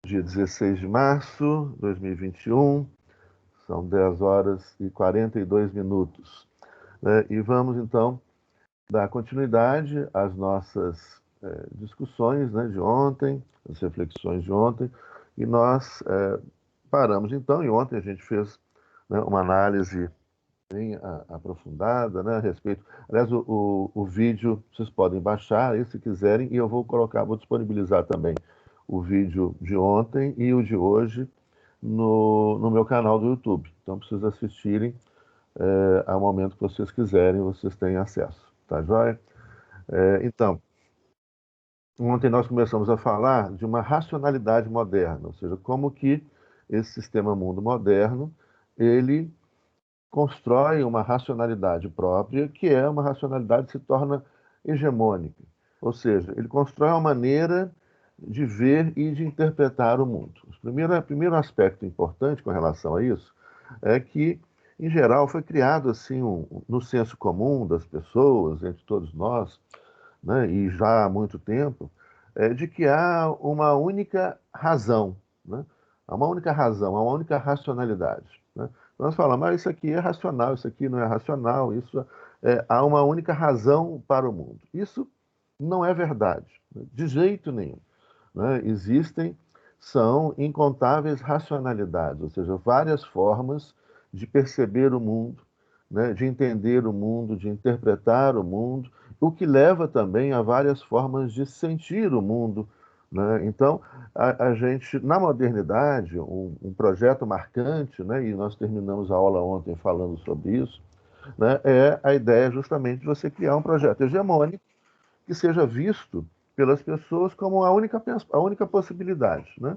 dia 16 de março de 2021, são 10 horas e 42 minutos. E vamos, então, dar continuidade às nossas discussões, né, de ontem, as reflexões de ontem, e nós paramos, então, e ontem a gente fez, né, uma análise bem aprofundada, né, a respeito. Aliás, o vídeo vocês podem baixar, se quiserem, e eu vou disponibilizar também o vídeo de ontem e o de hoje no meu canal do YouTube. Então, para vocês assistirem ao momento que vocês quiserem, vocês têm acesso. Tá joia? Então, ontem nós começamos a falar de uma racionalidade moderna, ou seja, como que esse sistema mundo moderno, ele constrói uma racionalidade própria, que é uma racionalidade que se torna hegemônica. Ou seja, ele constrói uma maneira de ver e de interpretar o mundo. O primeiro aspecto importante com relação a isso é que, em geral, foi criado assim no senso comum das pessoas, entre todos nós, né, e já há muito tempo, de que há uma única razão, né? Há uma única razão, há uma única racionalidade, né? Nós falamos, mas isso aqui é racional, isso aqui não é racional, há uma única razão para o mundo. Isso não é verdade, né? De jeito nenhum, né? São incontáveis racionalidades, ou seja, várias formas de perceber o mundo, né? De entender o mundo, de interpretar o mundo, o que leva também a várias formas de sentir o mundo, né? Então, a gente, na modernidade, um projeto marcante, né? E nós terminamos a aula ontem falando sobre isso, né? É a ideia justamente de você criar um projeto hegemônico que seja visto pelas pessoas como a única possibilidade, né?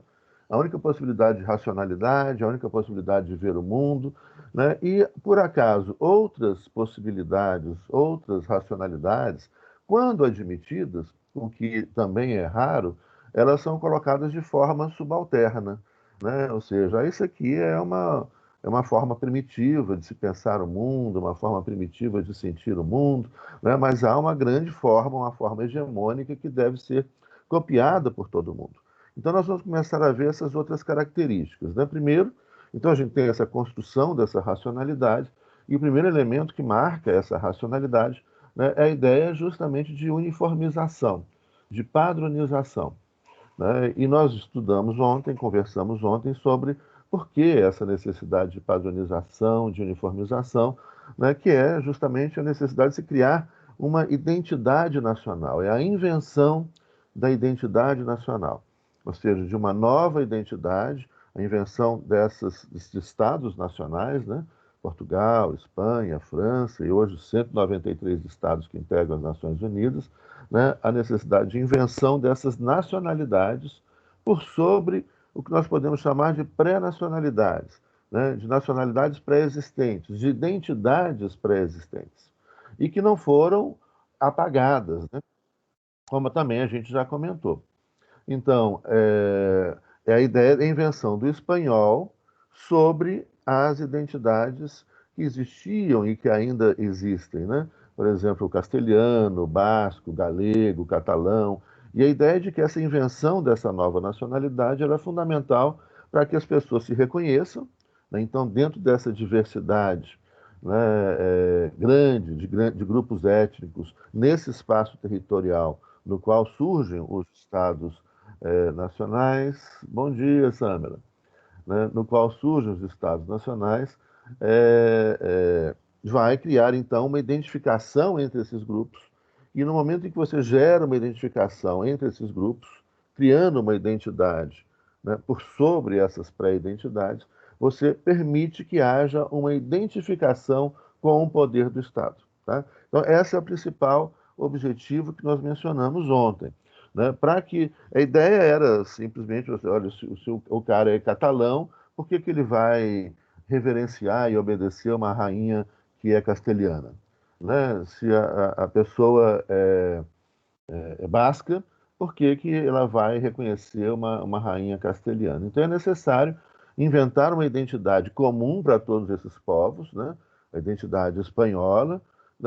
A única possibilidade de racionalidade, a única possibilidade de ver o mundo, né? E, por acaso, outras possibilidades, outras racionalidades, quando admitidas, o que também é raro, elas são colocadas de forma subalterna, né? Ou seja, isso aqui é uma forma primitiva de se pensar o mundo, uma forma primitiva de sentir o mundo, né? Mas há uma grande forma, uma forma hegemônica que deve ser copiada por todo mundo. Então, nós vamos começar a ver essas outras características, né? Primeiro, então a gente tem essa construção dessa racionalidade, e o primeiro elemento que marca essa racionalidade, né, é a ideia justamente de uniformização, de padronização, né? E nós estudamos ontem, conversamos ontem sobre por que essa necessidade de padronização, de uniformização, né, que é justamente a necessidade de se criar uma identidade nacional, é a invenção da identidade nacional, ou seja, de uma nova identidade, a invenção desses estados nacionais, né? Portugal, Espanha, França e hoje 193 estados que integram as Nações Unidas, né? A necessidade de invenção dessas nacionalidades por sobre o que nós podemos chamar de pré-nacionalidades, né? De nacionalidades pré-existentes, de identidades pré-existentes, e que não foram apagadas, né? Como também a gente já comentou. Então, é a ideia da invenção do espanhol sobre as identidades que existiam e que ainda existem, né? Por exemplo, o castelhano, o basco, o galego, o catalão. E a ideia de que essa invenção dessa nova nacionalidade era fundamental para que as pessoas se reconheçam, né? Então, dentro dessa diversidade, né, grande, de grupos étnicos, nesse espaço territorial no qual surgem os estados nacionais. Bom dia, Samela. Né, no qual surgem os estados nacionais, vai criar, então, uma identificação entre esses grupos. E no momento em que você gera uma identificação entre esses grupos, criando uma identidade, né, por sobre essas pré-identidades, você permite que haja uma identificação com o poder do Estado. Tá? Então, esse é o principal objetivo que nós mencionamos ontem. Né? Para que a ideia era simplesmente, olha, se o cara é catalão, por que ele vai reverenciar e obedecer uma rainha que é castelhana? Né? Se a pessoa é basca, por que ela vai reconhecer uma rainha castelhana? Então é necessário inventar uma identidade comum para todos esses povos, né? A identidade espanhola,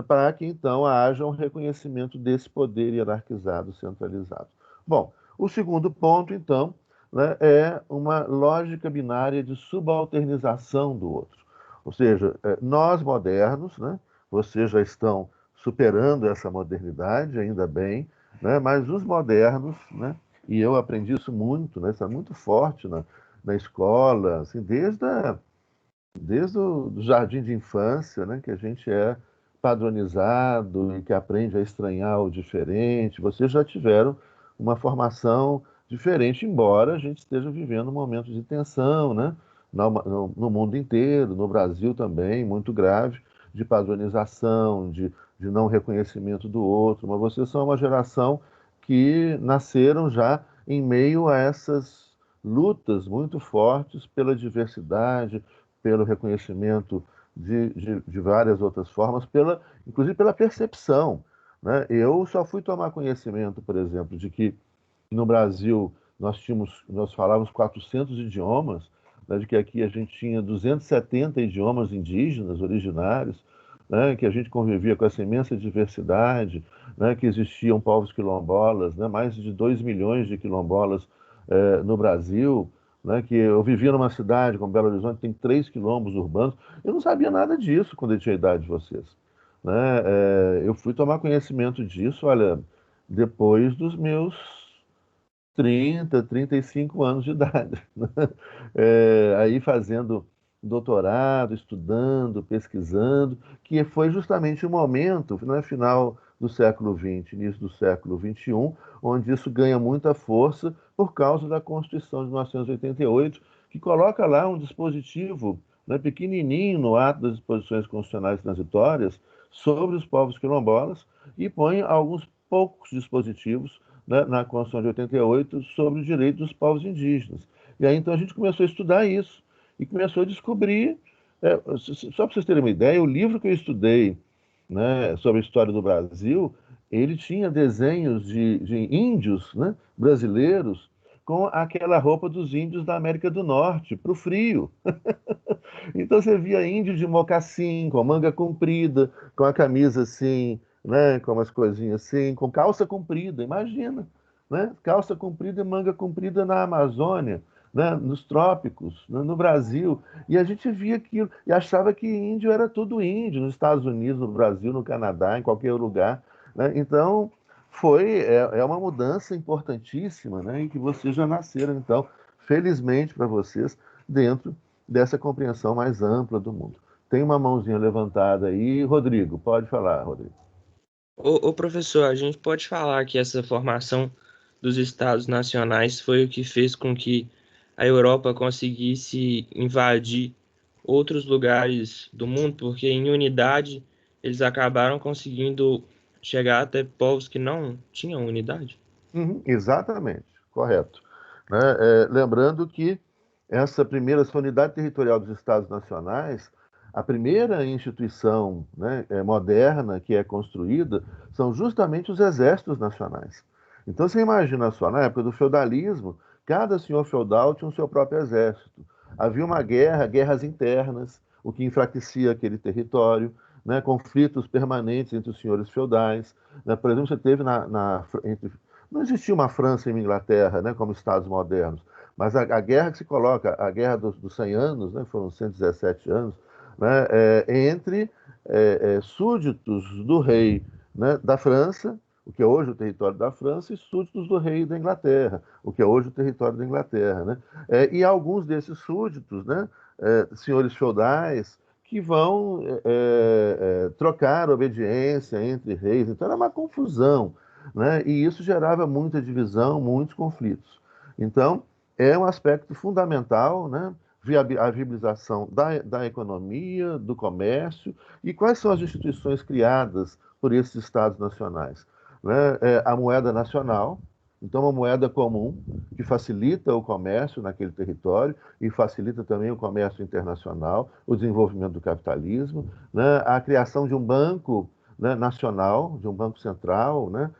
para que então haja um reconhecimento desse poder hierarquizado, centralizado. Bom, o segundo ponto, então, né, é uma lógica binária de subalternização do outro. Ou seja, nós modernos, né, vocês já estão superando essa modernidade, ainda bem, né, mas os modernos, né, e eu aprendi isso muito, né, isso é muito forte na escola, assim, desde o do jardim de infância, né, que a gente é padronizado e que aprende a estranhar o diferente. Vocês já tiveram uma formação diferente, embora a gente esteja vivendo um momento de tensão, né, no mundo inteiro, no Brasil também, muito grave, de padronização, de não reconhecimento do outro. Mas vocês são uma geração que nasceram já em meio a essas lutas muito fortes pela diversidade, pelo reconhecimento de várias outras formas, inclusive pela percepção, né? Eu só fui tomar conhecimento, por exemplo, de que no Brasil nós falávamos 400 idiomas, né, de que aqui a gente tinha 270 idiomas indígenas originários, né, que a gente convivia com essa imensa diversidade, né, que existiam povos quilombolas, né, mais de 2 milhões de quilombolas no Brasil, né, que eu vivia numa cidade como Belo Horizonte, tem 3 quilombos urbanos. Eu não sabia nada disso quando eu tinha a idade de vocês, né? Eu fui tomar conhecimento disso, olha, depois dos meus 35 anos de idade, né? Aí fazendo doutorado, estudando, pesquisando, que foi justamente o momento, né, final do século XX, início do século XXI, onde isso ganha muita força por causa da Constituição de 1988, que coloca lá um dispositivo, né, pequenininho no ato das disposições constitucionais transitórias sobre os povos quilombolas e põe alguns poucos dispositivos, né, na Constituição de 88 sobre os direitos dos povos indígenas. E aí então a gente começou a estudar isso e começou a descobrir, só para vocês terem uma ideia, o livro que eu estudei, né, sobre a história do Brasil, ele tinha desenhos de índios, né, brasileiros com aquela roupa dos índios da América do Norte, para o frio. Então você via índio de mocassim, com manga comprida, com a camisa assim, né, com umas coisinhas assim, com calça comprida, imagina, né? Calça comprida e manga comprida na Amazônia, né, nos trópicos, no Brasil. E a gente via aquilo e achava que índio era tudo índio, nos Estados Unidos, no Brasil, no Canadá, em qualquer lugar, né? Então, é uma mudança importantíssima, né, em que vocês já nasceram, então, felizmente para vocês, dentro dessa compreensão mais ampla do mundo. Tem uma mãozinha levantada aí. Rodrigo, pode falar, Rodrigo. Professor, a gente pode falar que essa formação dos estados nacionais foi o que fez com que a Europa conseguisse invadir outros lugares do mundo, porque em unidade eles acabaram conseguindo chegar até povos que não tinham unidade? Uhum, exatamente, correto. Né? Lembrando que essa unidade territorial dos Estados Nacionais, a primeira instituição, né, moderna que é construída são justamente os exércitos nacionais. Então você imagina só, na época do feudalismo, cada senhor feudal tinha o seu próprio exército. Havia uma guerra, guerras internas, o que enfraquecia aquele território, né, conflitos permanentes entre os senhores feudais. Né? Por exemplo, você teve entre não existia uma França e uma Inglaterra, né, como Estados modernos, mas a guerra que se coloca, a guerra dos 100 anos, né, foram 117 anos, né, entre súditos do rei, né, da França, o que é hoje o território da França, e súditos do rei da Inglaterra, o que é hoje o território da Inglaterra. Né? E alguns desses súditos, né, senhores feudais, que vão trocar obediência entre reis. Então era uma confusão, né? E isso gerava muita divisão, muitos conflitos. Então, é um aspecto fundamental, né? A viabilização da economia, do comércio, e quais são as instituições criadas por esses estados nacionais? Né? A moeda nacional, então uma moeda comum que facilita o comércio naquele território e facilita também o comércio internacional, o desenvolvimento do capitalismo, né? A criação de um banco, né, nacional, de um banco central, né,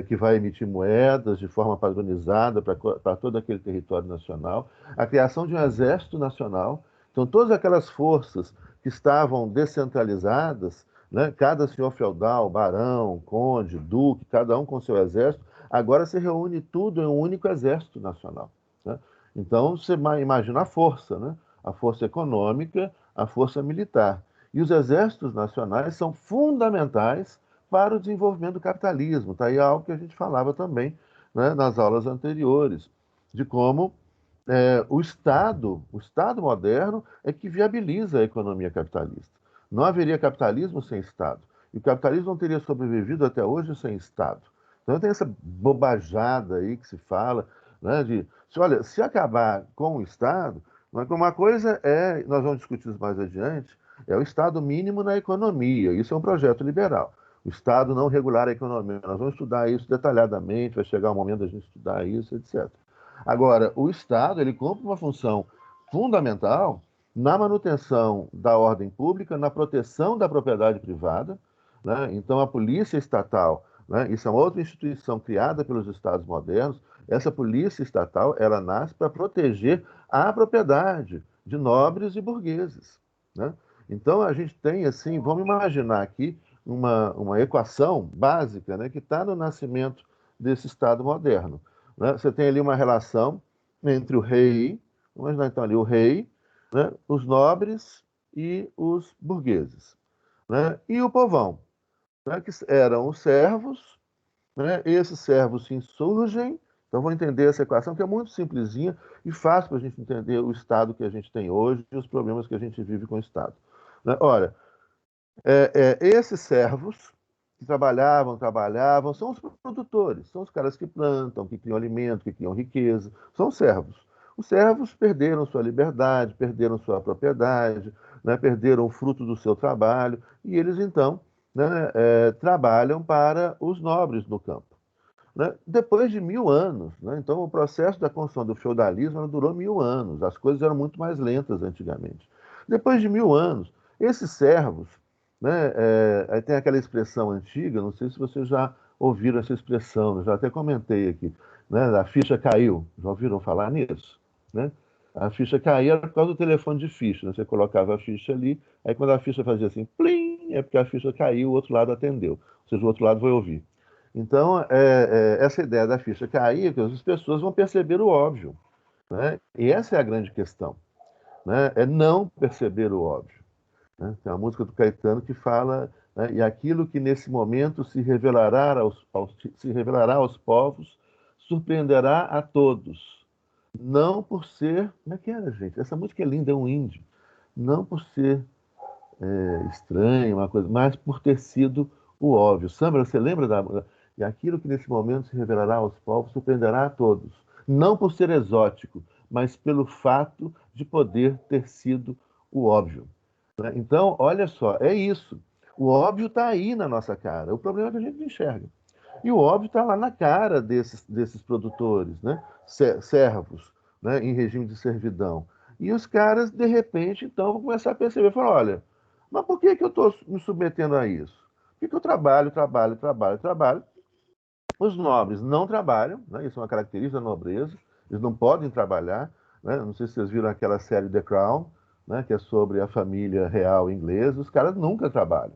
que vai emitir moedas de forma padronizada para todo aquele território nacional, a criação de um exército nacional. Então, todas aquelas forças que estavam descentralizadas, né, cada senhor feudal, barão, conde, duque, cada um com seu exército, agora se reúne tudo em um único exército nacional. né? Então, você imagina a força, né? A força econômica, a força militar. E os exércitos nacionais são fundamentais para o desenvolvimento do capitalismo. Está aí algo que a gente falava também, né, nas aulas anteriores, de como o Estado moderno é que viabiliza a economia capitalista. Não haveria capitalismo sem Estado. E o capitalismo não teria sobrevivido até hoje sem Estado. Então tem essa bobajada aí que se fala, né, olha, se acabar com o Estado, uma coisa é, nós vamos discutir isso mais adiante, é o Estado mínimo na economia. Isso é um projeto liberal. O Estado não regular a economia. Nós vamos estudar isso detalhadamente, vai chegar o momento da gente estudar isso, etc. Agora, o Estado, ele cumpre uma função fundamental na manutenção da ordem pública, na proteção da propriedade privada, né? Então, a polícia estatal, né? Isso é uma outra instituição criada pelos Estados modernos. Essa polícia estatal, ela nasce para proteger a propriedade de nobres e burgueses, né? Então, a gente tem, assim, vamos imaginar aqui uma equação básica, né, que está no nascimento desse Estado moderno, né? Você tem ali uma relação entre o rei, vamos imaginar então ali o rei, né, os nobres e os burgueses, né? E o povão, né, que eram os servos, né? Esses servos se insurgem. Então, vamos entender essa equação, que é muito simplesinha e fácil para a gente entender o Estado que a gente tem hoje e os problemas que a gente vive com o Estado, né? Olha, esses servos que trabalhavam, são os produtores, são os caras que plantam, que criam alimento, que criam riqueza, são os servos. Os servos perderam sua liberdade, perderam sua propriedade, né, perderam o fruto do seu trabalho, e eles então, né, trabalham para os nobres no campo, né? Depois de 1000 anos, né, então o processo da construção do feudalismo durou 1000 anos, as coisas eram muito mais lentas antigamente. Depois de 1000 anos, esses servos, né, aí tem aquela expressão antiga, não sei se vocês já ouviram essa expressão, eu já até comentei aqui, né, a ficha caiu, já ouviram falar nisso? Né? A ficha caía era por causa do telefone de ficha, né? Você colocava a ficha ali, aí quando a ficha fazia assim, plim, é porque a ficha caiu, o outro lado atendeu, ou seja, o outro lado vai ouvir. Então, essa ideia da ficha cair, que as pessoas vão perceber o óbvio, né? E essa é a grande questão, né? É não perceber o óbvio, né? Tem uma música do Caetano que fala, né, e aquilo que nesse momento se revelará aos povos, surpreenderá a todos. Não por ser. Como é que era, gente? Essa música é linda, é um índio. Não por ser estranho, uma coisa, mas por ter sido o óbvio. Sandra, você lembra da. E aquilo que nesse momento se revelará aos povos surpreenderá a todos. Não por ser exótico, mas pelo fato de poder ter sido o óbvio, né? Então, olha só, é isso. O óbvio está aí na nossa cara. O problema é que a gente não enxerga. E o óbvio está lá na cara desses produtores, né? Servos, né? Em regime de servidão. E os caras, de repente, então, vão começar a perceber, falar, olha, mas por que que eu estou me submetendo a isso? Por que que eu trabalho? Os nobres não trabalham, né? Isso é uma característica da nobreza, eles não podem trabalhar, né? Não sei se vocês viram aquela série The Crown, né? Que é sobre a família real inglesa, os caras nunca trabalham,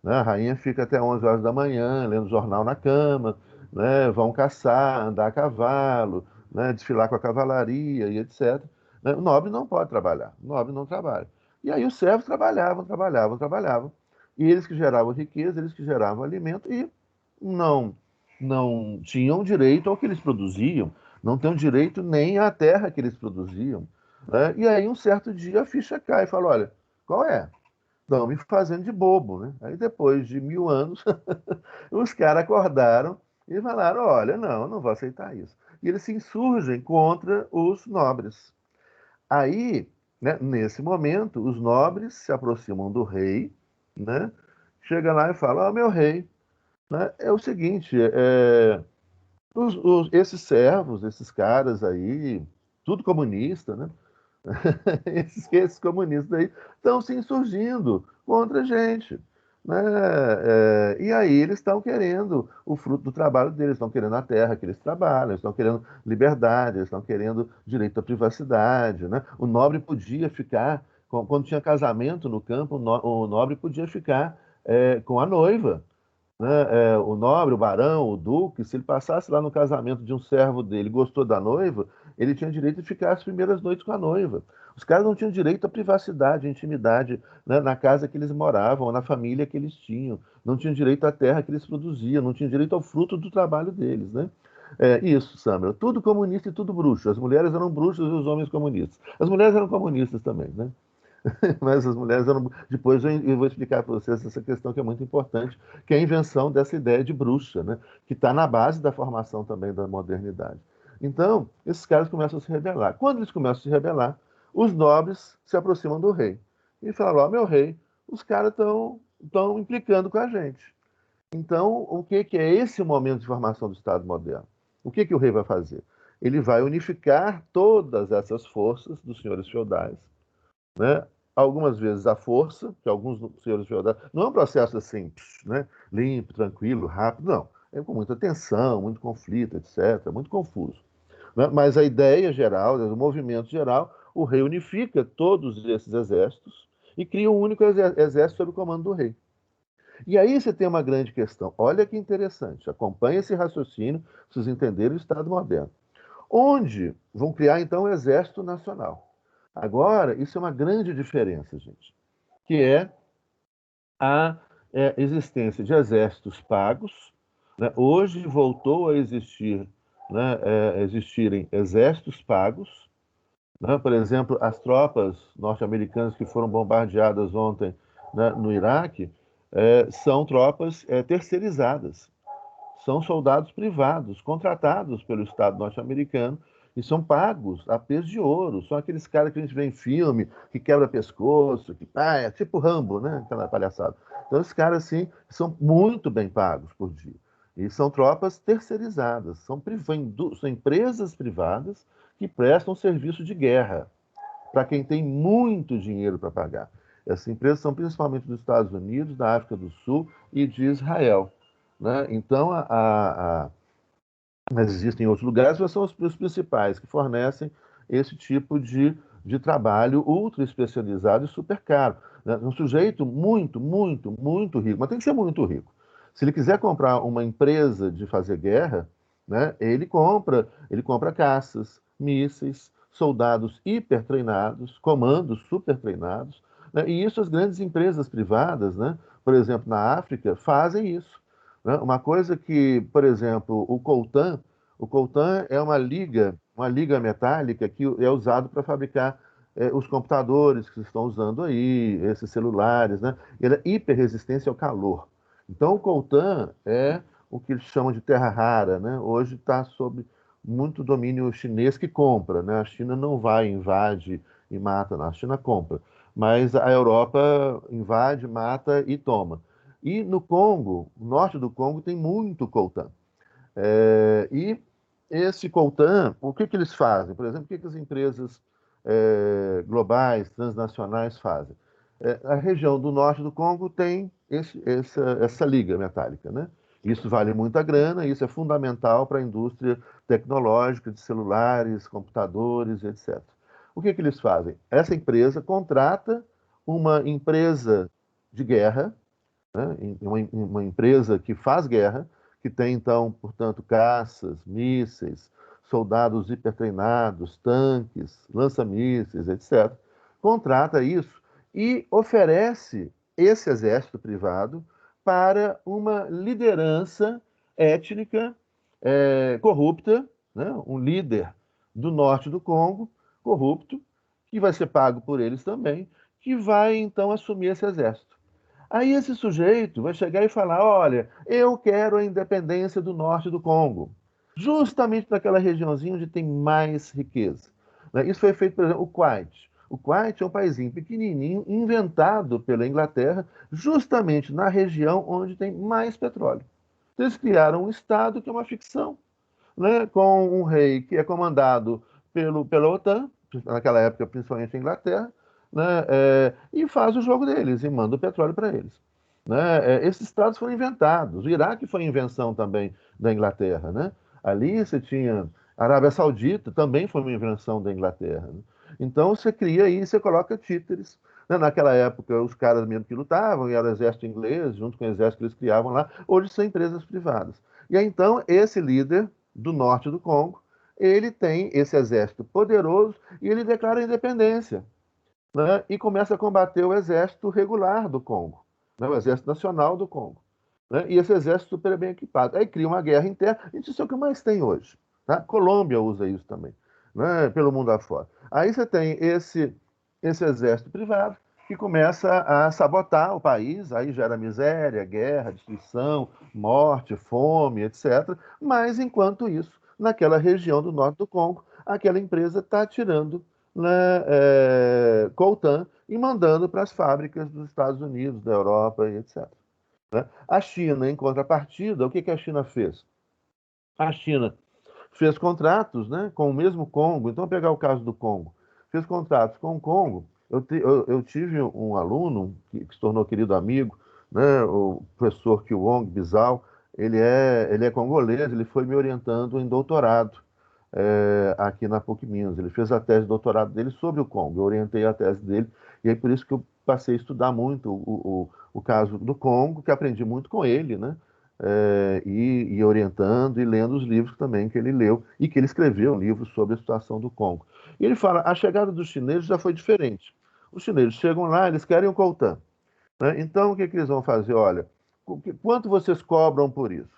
né? A rainha fica até 11 horas da manhã, lendo jornal na cama, né? Vão caçar, andar a cavalo, né? Desfilar com a cavalaria e etc. Né? O nobre não pode trabalhar, o nobre não trabalha. E aí os servos trabalhavam. E eles que geravam riqueza, eles que geravam alimento e não, não tinham direito ao que eles produziam, não tinham direito nem à terra que eles produziam, né? E aí um certo dia a ficha cai e fala, olha, qual é? Estão me fazendo de bobo, né? Aí depois de 1000 anos, os caras acordaram e falaram: olha, não, eu não vou aceitar isso. E eles se insurgem contra os nobres. Aí, né, nesse momento, os nobres se aproximam do rei, né? Chega lá e fala: ó, meu rei, né, é o seguinte, esses servos, esses caras aí, tudo comunista, né? Esses comunistas aí estão se insurgindo contra a gente, né? E aí eles estão querendo o fruto do trabalho deles, estão querendo a terra que eles trabalham, eles estão querendo liberdade, eles estão querendo direito à privacidade, né? O nobre podia ficar, quando tinha casamento no campo, o nobre podia ficar com a noiva, né, o nobre, o barão, o duque, se ele passasse lá no casamento de um servo dele, gostou da noiva, ele tinha direito de ficar as primeiras noites com a noiva. Os caras não tinham direito à privacidade, à intimidade, né, na casa que eles moravam, na família que eles tinham. Não tinham direito à terra que eles produziam, não tinham direito ao fruto do trabalho deles, né? Isso, Sandra. Tudo comunista e tudo bruxo. As mulheres eram bruxas e os homens comunistas. As mulheres eram comunistas também, né? Mas as mulheres eram. Depois eu vou explicar para vocês essa questão que é muito importante, que é a invenção dessa ideia de bruxa, né? Que está na base da formação também da modernidade. Então, esses caras começam a se rebelar. Quando eles começam a se rebelar, os nobres se aproximam do rei e falam: Ó, meu rei, os caras estão implicando com a gente. Então, o que é esse momento de formação do Estado moderno? O que o rei vai fazer? Ele vai unificar todas essas forças dos senhores feudais, né? Algumas vezes à força, que alguns senhores feudais. Não é um processo assim, né? Limpo, tranquilo, rápido, não. É com muita tensão, muito conflito, etc., muito confuso. Né? Mas a ideia geral, o movimento geral, o rei unifica todos esses exércitos e cria um único exército sob o comando do rei. E aí você tem uma grande questão. Olha que interessante. Acompanhe esse raciocínio, para vocês entenderem o Estado moderno. Onde vão criar, então, o Exército Nacional. Agora, isso é uma grande diferença, gente, que é a existência de exércitos pagos. Né? Hoje voltou a existir, né, existirem exércitos pagos. Né? Por exemplo, as tropas norte-americanas que foram bombardeadas ontem, né, no Iraque, são tropas terceirizadas. São soldados privados, contratados pelo Estado norte-americano e são pagos a peso de ouro. São aqueles caras que a gente vê em filme, que quebra pescoço, que é tipo Rambo, né? Aquela palhaçada. Então, esses caras, assim, são muito bem pagos por dia. E são tropas terceirizadas, são empresas privadas que prestam serviço de guerra para quem tem muito dinheiro para pagar. Essas empresas são principalmente dos Estados Unidos, da África do Sul e de Israel. Né? Então, mas existem outros lugares, mas são os principais que fornecem esse tipo de trabalho ultra especializado e super caro. Né? Um sujeito muito, muito, muito rico, mas tem que ser muito rico. Se ele quiser comprar uma empresa de fazer guerra, né, ele compra caças, mísseis, soldados hiper treinados, comandos super treinados, né, e isso as grandes empresas privadas, né, por exemplo, na África, fazem isso. Né? Uma coisa que, por exemplo, o coltan é uma liga metálica que é usado para fabricar os computadores que vocês estão usando aí, esses celulares, né? Ele é hiper resistente ao calor. Então, o coltan é o que eles chamam de terra rara, né? Hoje está sob muito domínio chinês que compra, né? A China não vai, invade e mata, não. A China compra. Mas a Europa invade, mata e toma. E no Congo, no norte do Congo, tem muito coltan. E esse coltan, o que eles fazem? Por exemplo, o que as empresas globais, transnacionais fazem? A região do norte do Congo tem essa liga metálica, né? Isso vale muita grana, isso é fundamental para a indústria tecnológica de celulares, computadores, etc. O que eles fazem? Essa empresa contrata uma empresa de guerra, né? Uma empresa que faz guerra, que tem, então, portanto, caças, mísseis, soldados hipertreinados, tanques, lança-mísseis, etc., contrata isso e oferece esse exército privado para uma liderança étnica corrupta, né? Um líder do norte do Congo, corrupto, que vai ser pago por eles também, que vai, então, assumir esse exército. Aí esse sujeito vai chegar e falar: olha, eu quero a independência do norte do Congo, justamente naquela regiãozinha onde tem mais riqueza. Né? Isso foi feito, por exemplo, o Kuwait. O Kuwait é um paísinho pequenininho, inventado pela Inglaterra, justamente na região onde tem mais petróleo. Então, eles criaram um Estado que é uma ficção, né? Com um rei que é comandado pela OTAN, naquela época principalmente a Inglaterra, né? E faz o jogo deles e manda o petróleo para eles. Né? Esses estados foram inventados. O Iraque foi invenção também da Inglaterra. Né? Ali você tinha a Arábia Saudita, também foi uma invenção da Inglaterra. Né? Então você cria aí, você coloca títeres Né? Naquela época, os caras mesmo que lutavam, e era o exército inglês, junto com o exército que eles criavam lá, hoje são empresas privadas. E aí, então, esse líder do norte do Congo, ele tem esse exército poderoso e ele declara a independência, né? E começa a combater o exército regular do Congo, né? O exército nacional do Congo, né? E esse exército super bem equipado. Aí cria uma guerra interna, e isso é o que mais tem hoje. Tá? Colômbia usa isso também, né? Pelo mundo afora. Aí você tem esse exército privado que começa a sabotar o país, aí gera miséria, guerra, destruição, morte, fome, etc. Mas, enquanto isso, naquela região do norte do Congo, aquela empresa está tirando, né, coltan e mandando para as fábricas dos Estados Unidos, da Europa e etc. Né? A China, em contrapartida, o que a China fez? A China fez contratos, né, com o mesmo Congo. Então, pegar o caso do Congo, fez contratos com o Congo. Eu tive um aluno que se tornou querido amigo, né, o professor Kiwong Bizal. Ele é congolês, ele foi me orientando em doutorado aqui na PUC Minas. Ele fez a tese de doutorado dele sobre o Congo. Eu orientei a tese dele, e é por isso que eu passei a estudar muito o caso do Congo, que aprendi muito com ele, né? E orientando e lendo os livros também que ele leu e que ele escreveu livros sobre a situação do Congo. E ele fala: a chegada dos chineses já foi diferente. Os chineses chegam lá, eles querem o coltan, né? Então, o que eles vão fazer? Olha, quanto vocês cobram por isso?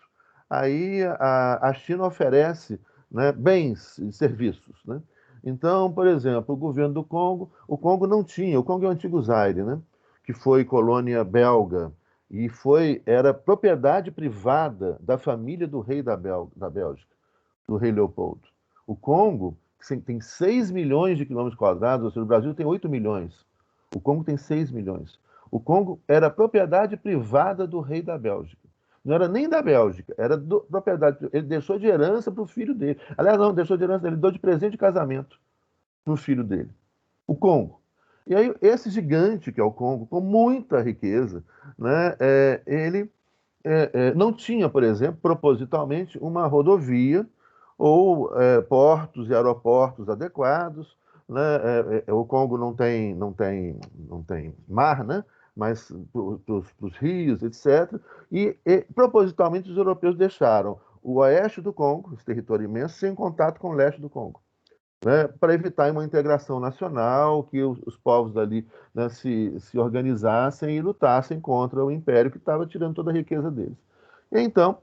Aí a China oferece, né, bens e serviços, né? Então, por exemplo, o governo do Congo, o Congo não tinha, o Congo é o antigo Zaire, né? Que foi colônia belga e era propriedade privada da família do rei da Bélgica, do rei Leopoldo. O Congo tem 6 milhões de quilômetros quadrados, ou seja, o Brasil tem 8 milhões. O Congo tem 6 milhões. O Congo era propriedade privada do rei da Bélgica. Não era nem da Bélgica, era propriedade. Ele deixou de herança para o filho dele. Aliás, não, deixou de herança, ele deu de presente de casamento para o filho dele. O Congo. E aí, esse gigante que é o Congo, com muita riqueza, né, ele não tinha, por exemplo, propositalmente, uma rodovia ou portos e aeroportos adequados, né? O Congo não tem mar, né? Mas para os rios, etc. E, propositalmente, os europeus deixaram o oeste do Congo, esse território imenso, sem contato com o leste do Congo, né, para evitar uma integração nacional, que os povos dali, né, se organizassem e lutassem contra o império que estava tirando toda a riqueza deles. E então,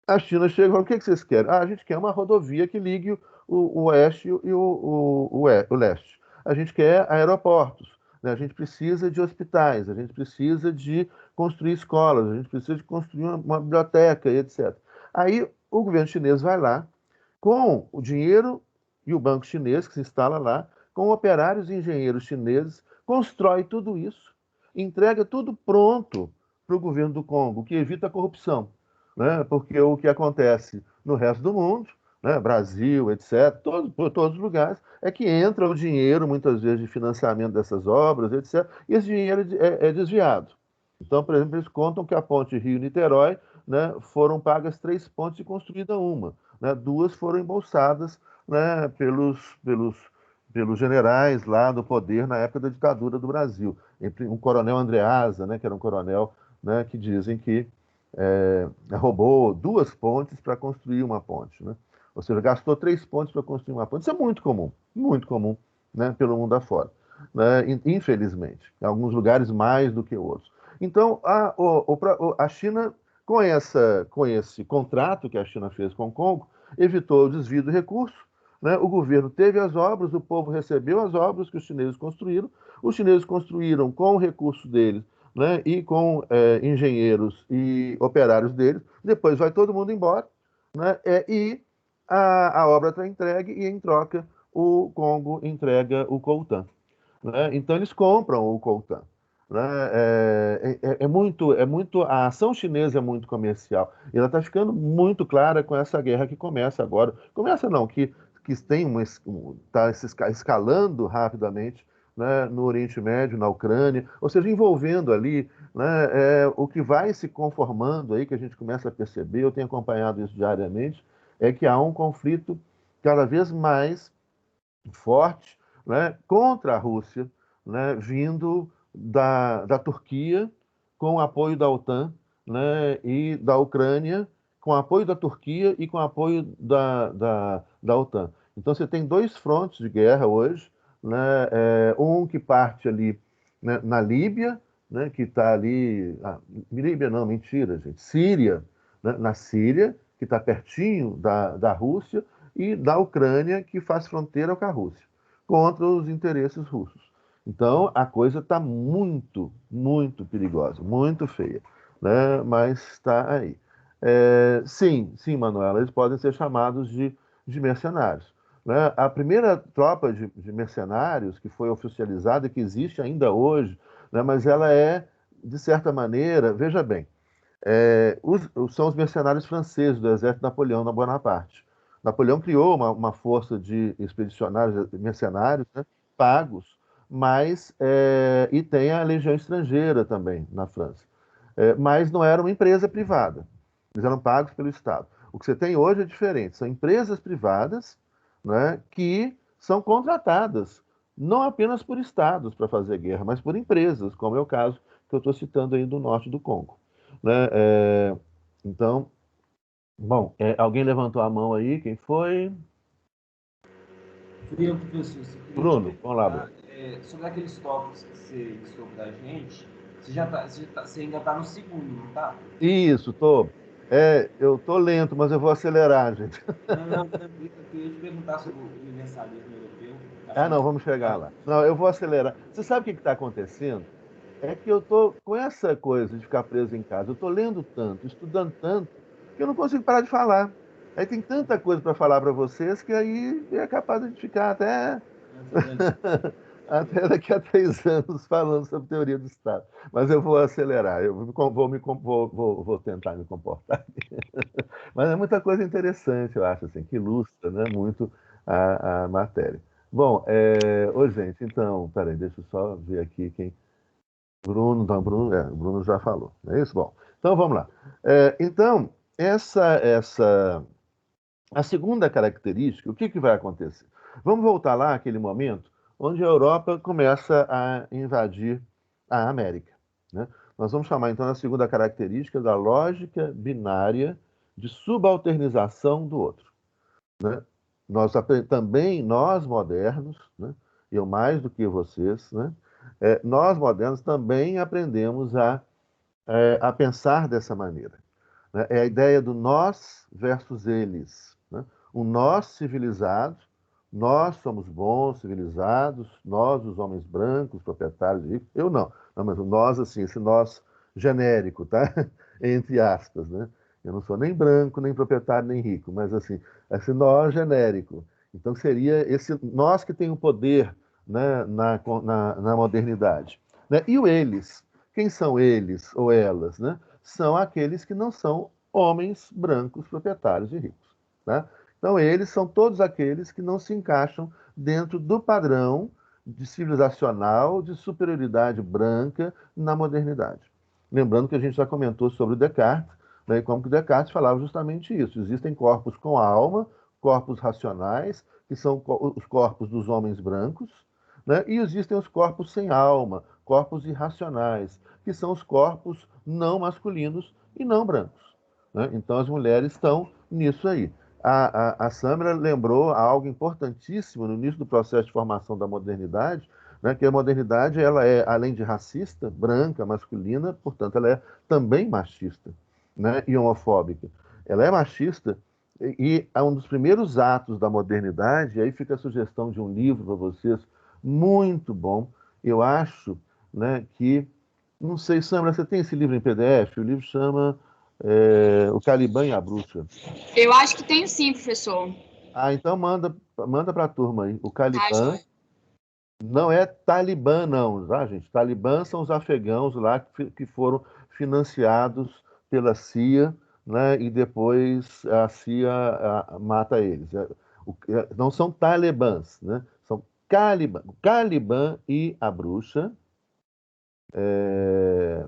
a China chega e fala: o que vocês querem? A gente quer uma rodovia que ligue o oeste e o leste. A gente quer aeroportos, né? A gente precisa de hospitais, a gente precisa de construir escolas, a gente precisa de construir uma biblioteca, e etc. Aí o governo chinês vai lá, com o dinheiro e o banco chinês que se instala lá, com operários e engenheiros chineses, constrói tudo isso, entrega tudo pronto para o governo do Congo, o que evita a corrupção, né? Porque o que acontece no resto do mundo, né, Brasil, etc., por todos os lugares, é que entra o dinheiro, muitas vezes, de financiamento dessas obras, etc., e esse dinheiro é desviado. Então, por exemplo, eles contam que a ponte Rio-Niterói, né, foram pagas 3 pontes e construída uma, né? 2 foram embolsadas, né, pelos generais lá do poder na época da ditadura do Brasil. Um coronel Andreasa, né, que era um coronel, né, que dizem que roubou 2 pontes para construir uma ponte, né? Ou seja, gastou 3 pontes para construir uma ponte. Isso é muito comum, né, pelo mundo afora, né? Infelizmente. Em alguns lugares mais do que outros. Então, a China, com esse contrato que a China fez com o Congo, evitou o desvio do recurso, né? O governo teve as obras, o povo recebeu as obras que os chineses construíram. Os chineses construíram com o recurso deles, né, e com engenheiros e operários deles. Depois vai todo mundo embora, né, e a obra está entregue, e em troca o Congo entrega o coltan, né? Então eles compram o coltan, né? A ação chinesa é muito comercial, e ela está ficando muito clara com essa guerra que começa agora. Começa não, que tem está se escalando rapidamente, né, no Oriente Médio, na Ucrânia, ou seja, envolvendo ali, né, o que vai se conformando aí, que a gente começa a perceber, eu tenho acompanhado isso diariamente, é que há um conflito cada vez mais forte, né, contra a Rússia, né, vindo da Turquia, com o apoio da OTAN, né, e da Ucrânia, com o apoio da Turquia e com o apoio da OTAN. Então, você tem dois frontes de guerra hoje, né, um que parte ali, né, na Líbia, né, que está ali. Líbia não, mentira, gente. Síria, né, na Síria, que está pertinho da Rússia, e da Ucrânia, que faz fronteira com a Rússia, contra os interesses russos. Então, a coisa está muito, muito perigosa, muito feia, né? Mas está aí. Sim, sim, Manuela, eles podem ser chamados de mercenários. Né? A primeira tropa de mercenários que foi oficializada, que existe ainda hoje, né? Mas ela é, de certa maneira, veja bem, são os mercenários franceses do exército Napoleão Bonaparte. Napoleão criou uma força de expedicionários, mercenários, né, pagos, mas e tem a legião estrangeira também na França. Mas não era uma empresa privada. Eles eram pagos pelo Estado. O que você tem hoje é diferente. São empresas privadas, né, que são contratadas não apenas por estados para fazer guerra, mas por empresas, como é o caso que eu estou citando aí do norte do Congo. Né? Então, bom, alguém levantou a mão aí, quem foi? Fui eu, professor. Você queria te Bruno, vamos lá, perguntar Bruno. sobre aqueles tópicos que você listou para a gente. Você ainda está no segundo, não está? Isso, eu tô lento, mas eu vou acelerar, gente. Não, tranquilo. Eu queria te perguntar sobre o universalismo europeu. Acho Ah, que a não, gente vamos chegar tá. lá. Não, eu vou acelerar. Você sabe o que está acontecendo? É que eu tô com essa coisa de ficar preso em casa. Eu tô lendo tanto, estudando tanto, que eu não consigo parar de falar. Aí tem tanta coisa para falar para vocês que aí é capaz de ficar até até daqui a 3 anos falando sobre teoria do Estado. Mas eu vou acelerar, eu vou tentar me comportar. Mas é muita coisa interessante, eu acho, assim, que ilustra, né, muito a matéria. Bom, ô, gente, então, peraí, deixa eu só ver aqui quem. Bruno, então, o Bruno já falou, não é isso? Bom, então vamos lá. Então, a segunda característica, o que, que vai acontecer? Vamos voltar lá àquele momento onde a Europa começa a invadir a América. Né? Nós vamos chamar então a segunda característica da lógica binária de subalternização do outro. Né? Também nós modernos, né? Eu mais do que vocês, né? Nós modernos também aprendemos a pensar dessa maneira. Né? É a ideia do nós versus eles. Né? O nós civilizado, nós somos bons, civilizados, nós, os homens brancos, proprietários ricos, eu não. Não, mas o nós, assim, esse nós genérico, tá? Entre aspas, né? Eu não sou nem branco, nem proprietário, nem rico, mas assim, esse nós genérico. Então seria esse nós que tem o poder, né, na modernidade. Né? E o eles? Quem são eles ou elas? Né? São aqueles que não são homens brancos, proprietários e ricos. Né? Então, eles são todos aqueles que não se encaixam dentro do padrão de civilizacional de superioridade branca na modernidade. Lembrando que a gente já comentou sobre Descartes, né, e como que Descartes falava justamente isso. Existem corpos com alma, corpos racionais, que são os corpos dos homens brancos, né, e existem os corpos sem alma, corpos irracionais, que são os corpos não masculinos e não brancos. Né? Então as mulheres estão nisso aí. A Samira lembrou algo importantíssimo no início do processo de formação da modernidade, né, que a modernidade ela é, além de racista, branca, masculina, portanto, ela é também machista, né, e homofóbica. Ela é machista e é um dos primeiros atos da modernidade, e aí fica a sugestão de um livro para vocês, muito bom, eu acho, né, que não sei, Samara, você tem esse livro em PDF? O livro chama O Caliban e a Bruxa. Eu acho que tenho sim, professor. Ah, então manda para a turma aí. O Tá, Caliban joia. não é Talibã, não, tá, gente? Talibã são os afegãos lá que foram financiados pela CIA, né? E depois a CIA mata eles. Não são talibãs, né? São Caliban. O Caliban e a Bruxa. É,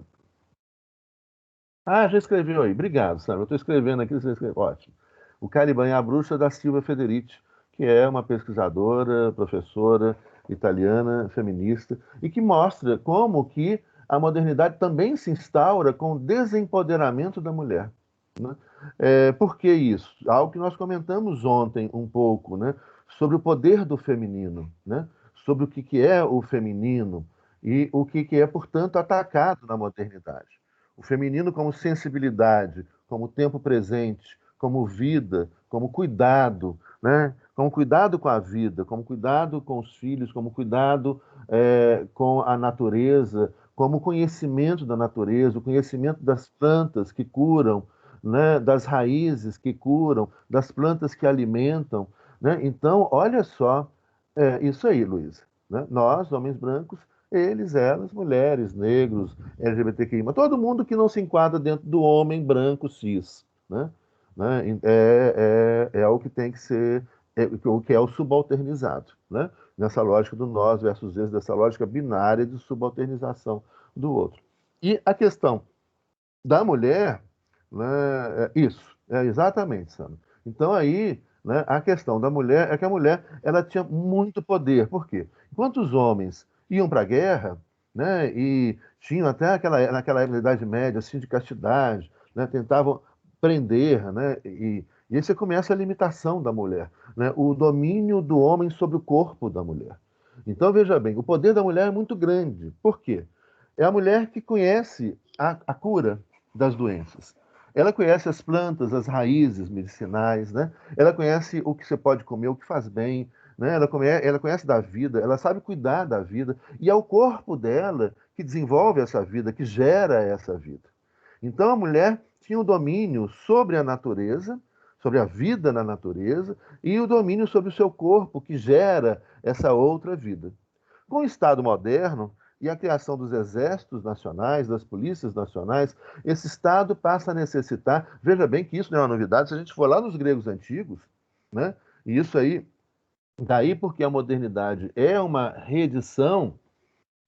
já escreveu aí. Obrigado, Sandra. Eu estou escrevendo aqui, você escreveu. Ótimo. O Caliban e a Bruxa da Silva Federici, que é uma pesquisadora, professora italiana, feminista, e que mostra como que a modernidade também se instaura com o desempoderamento da mulher, né? Por que isso? Algo que nós comentamos ontem um pouco, né? Sobre o poder do feminino, né? Sobre o que é o feminino e o que é, portanto, atacado na modernidade. O feminino como sensibilidade, como tempo presente, como vida, como cuidado, né? Como cuidado com a vida, como cuidado com os filhos, como cuidado com a natureza, como conhecimento da natureza, o conhecimento das plantas que curam, né? Das raízes que curam, das plantas que alimentam, né? Então, olha só, isso aí, Luísa, né? Nós, homens brancos, eles, elas, mulheres, negros, LGBTQI, mas todo mundo que não se enquadra dentro do homem branco cis, né? É o que tem que ser, o que é o subalternizado, né? Nessa lógica do nós versus eles, dessa lógica binária de subalternização do outro. E a questão da mulher, né, isso, exatamente, Sandra. Então aí, né, a questão da mulher é que a mulher ela tinha muito poder. Por quê? Enquanto os homens iam para a guerra, né, e tinham até naquela época da Idade Média, assim, de castidade, né, tentavam prender, né, e aí você começa a limitação da mulher, né, o domínio do homem sobre o corpo da mulher. Então, veja bem, o poder da mulher é muito grande. Por quê? É a mulher que conhece a cura das doenças. Ela conhece as plantas, as raízes medicinais, né? Ela conhece o que você pode comer, o que faz bem, né? Ela conhece da vida, ela sabe cuidar da vida, e é o corpo dela que desenvolve essa vida, que gera essa vida. Então a mulher tinha o domínio sobre a natureza, sobre a vida na natureza, e o domínio sobre o seu corpo, que gera essa outra vida. Com o Estado moderno e a criação dos exércitos nacionais, das polícias nacionais, esse Estado passa a necessitar. Veja bem que isso não é uma novidade, se a gente for lá nos gregos antigos, né? E isso aí, daí porque a modernidade é uma reedição,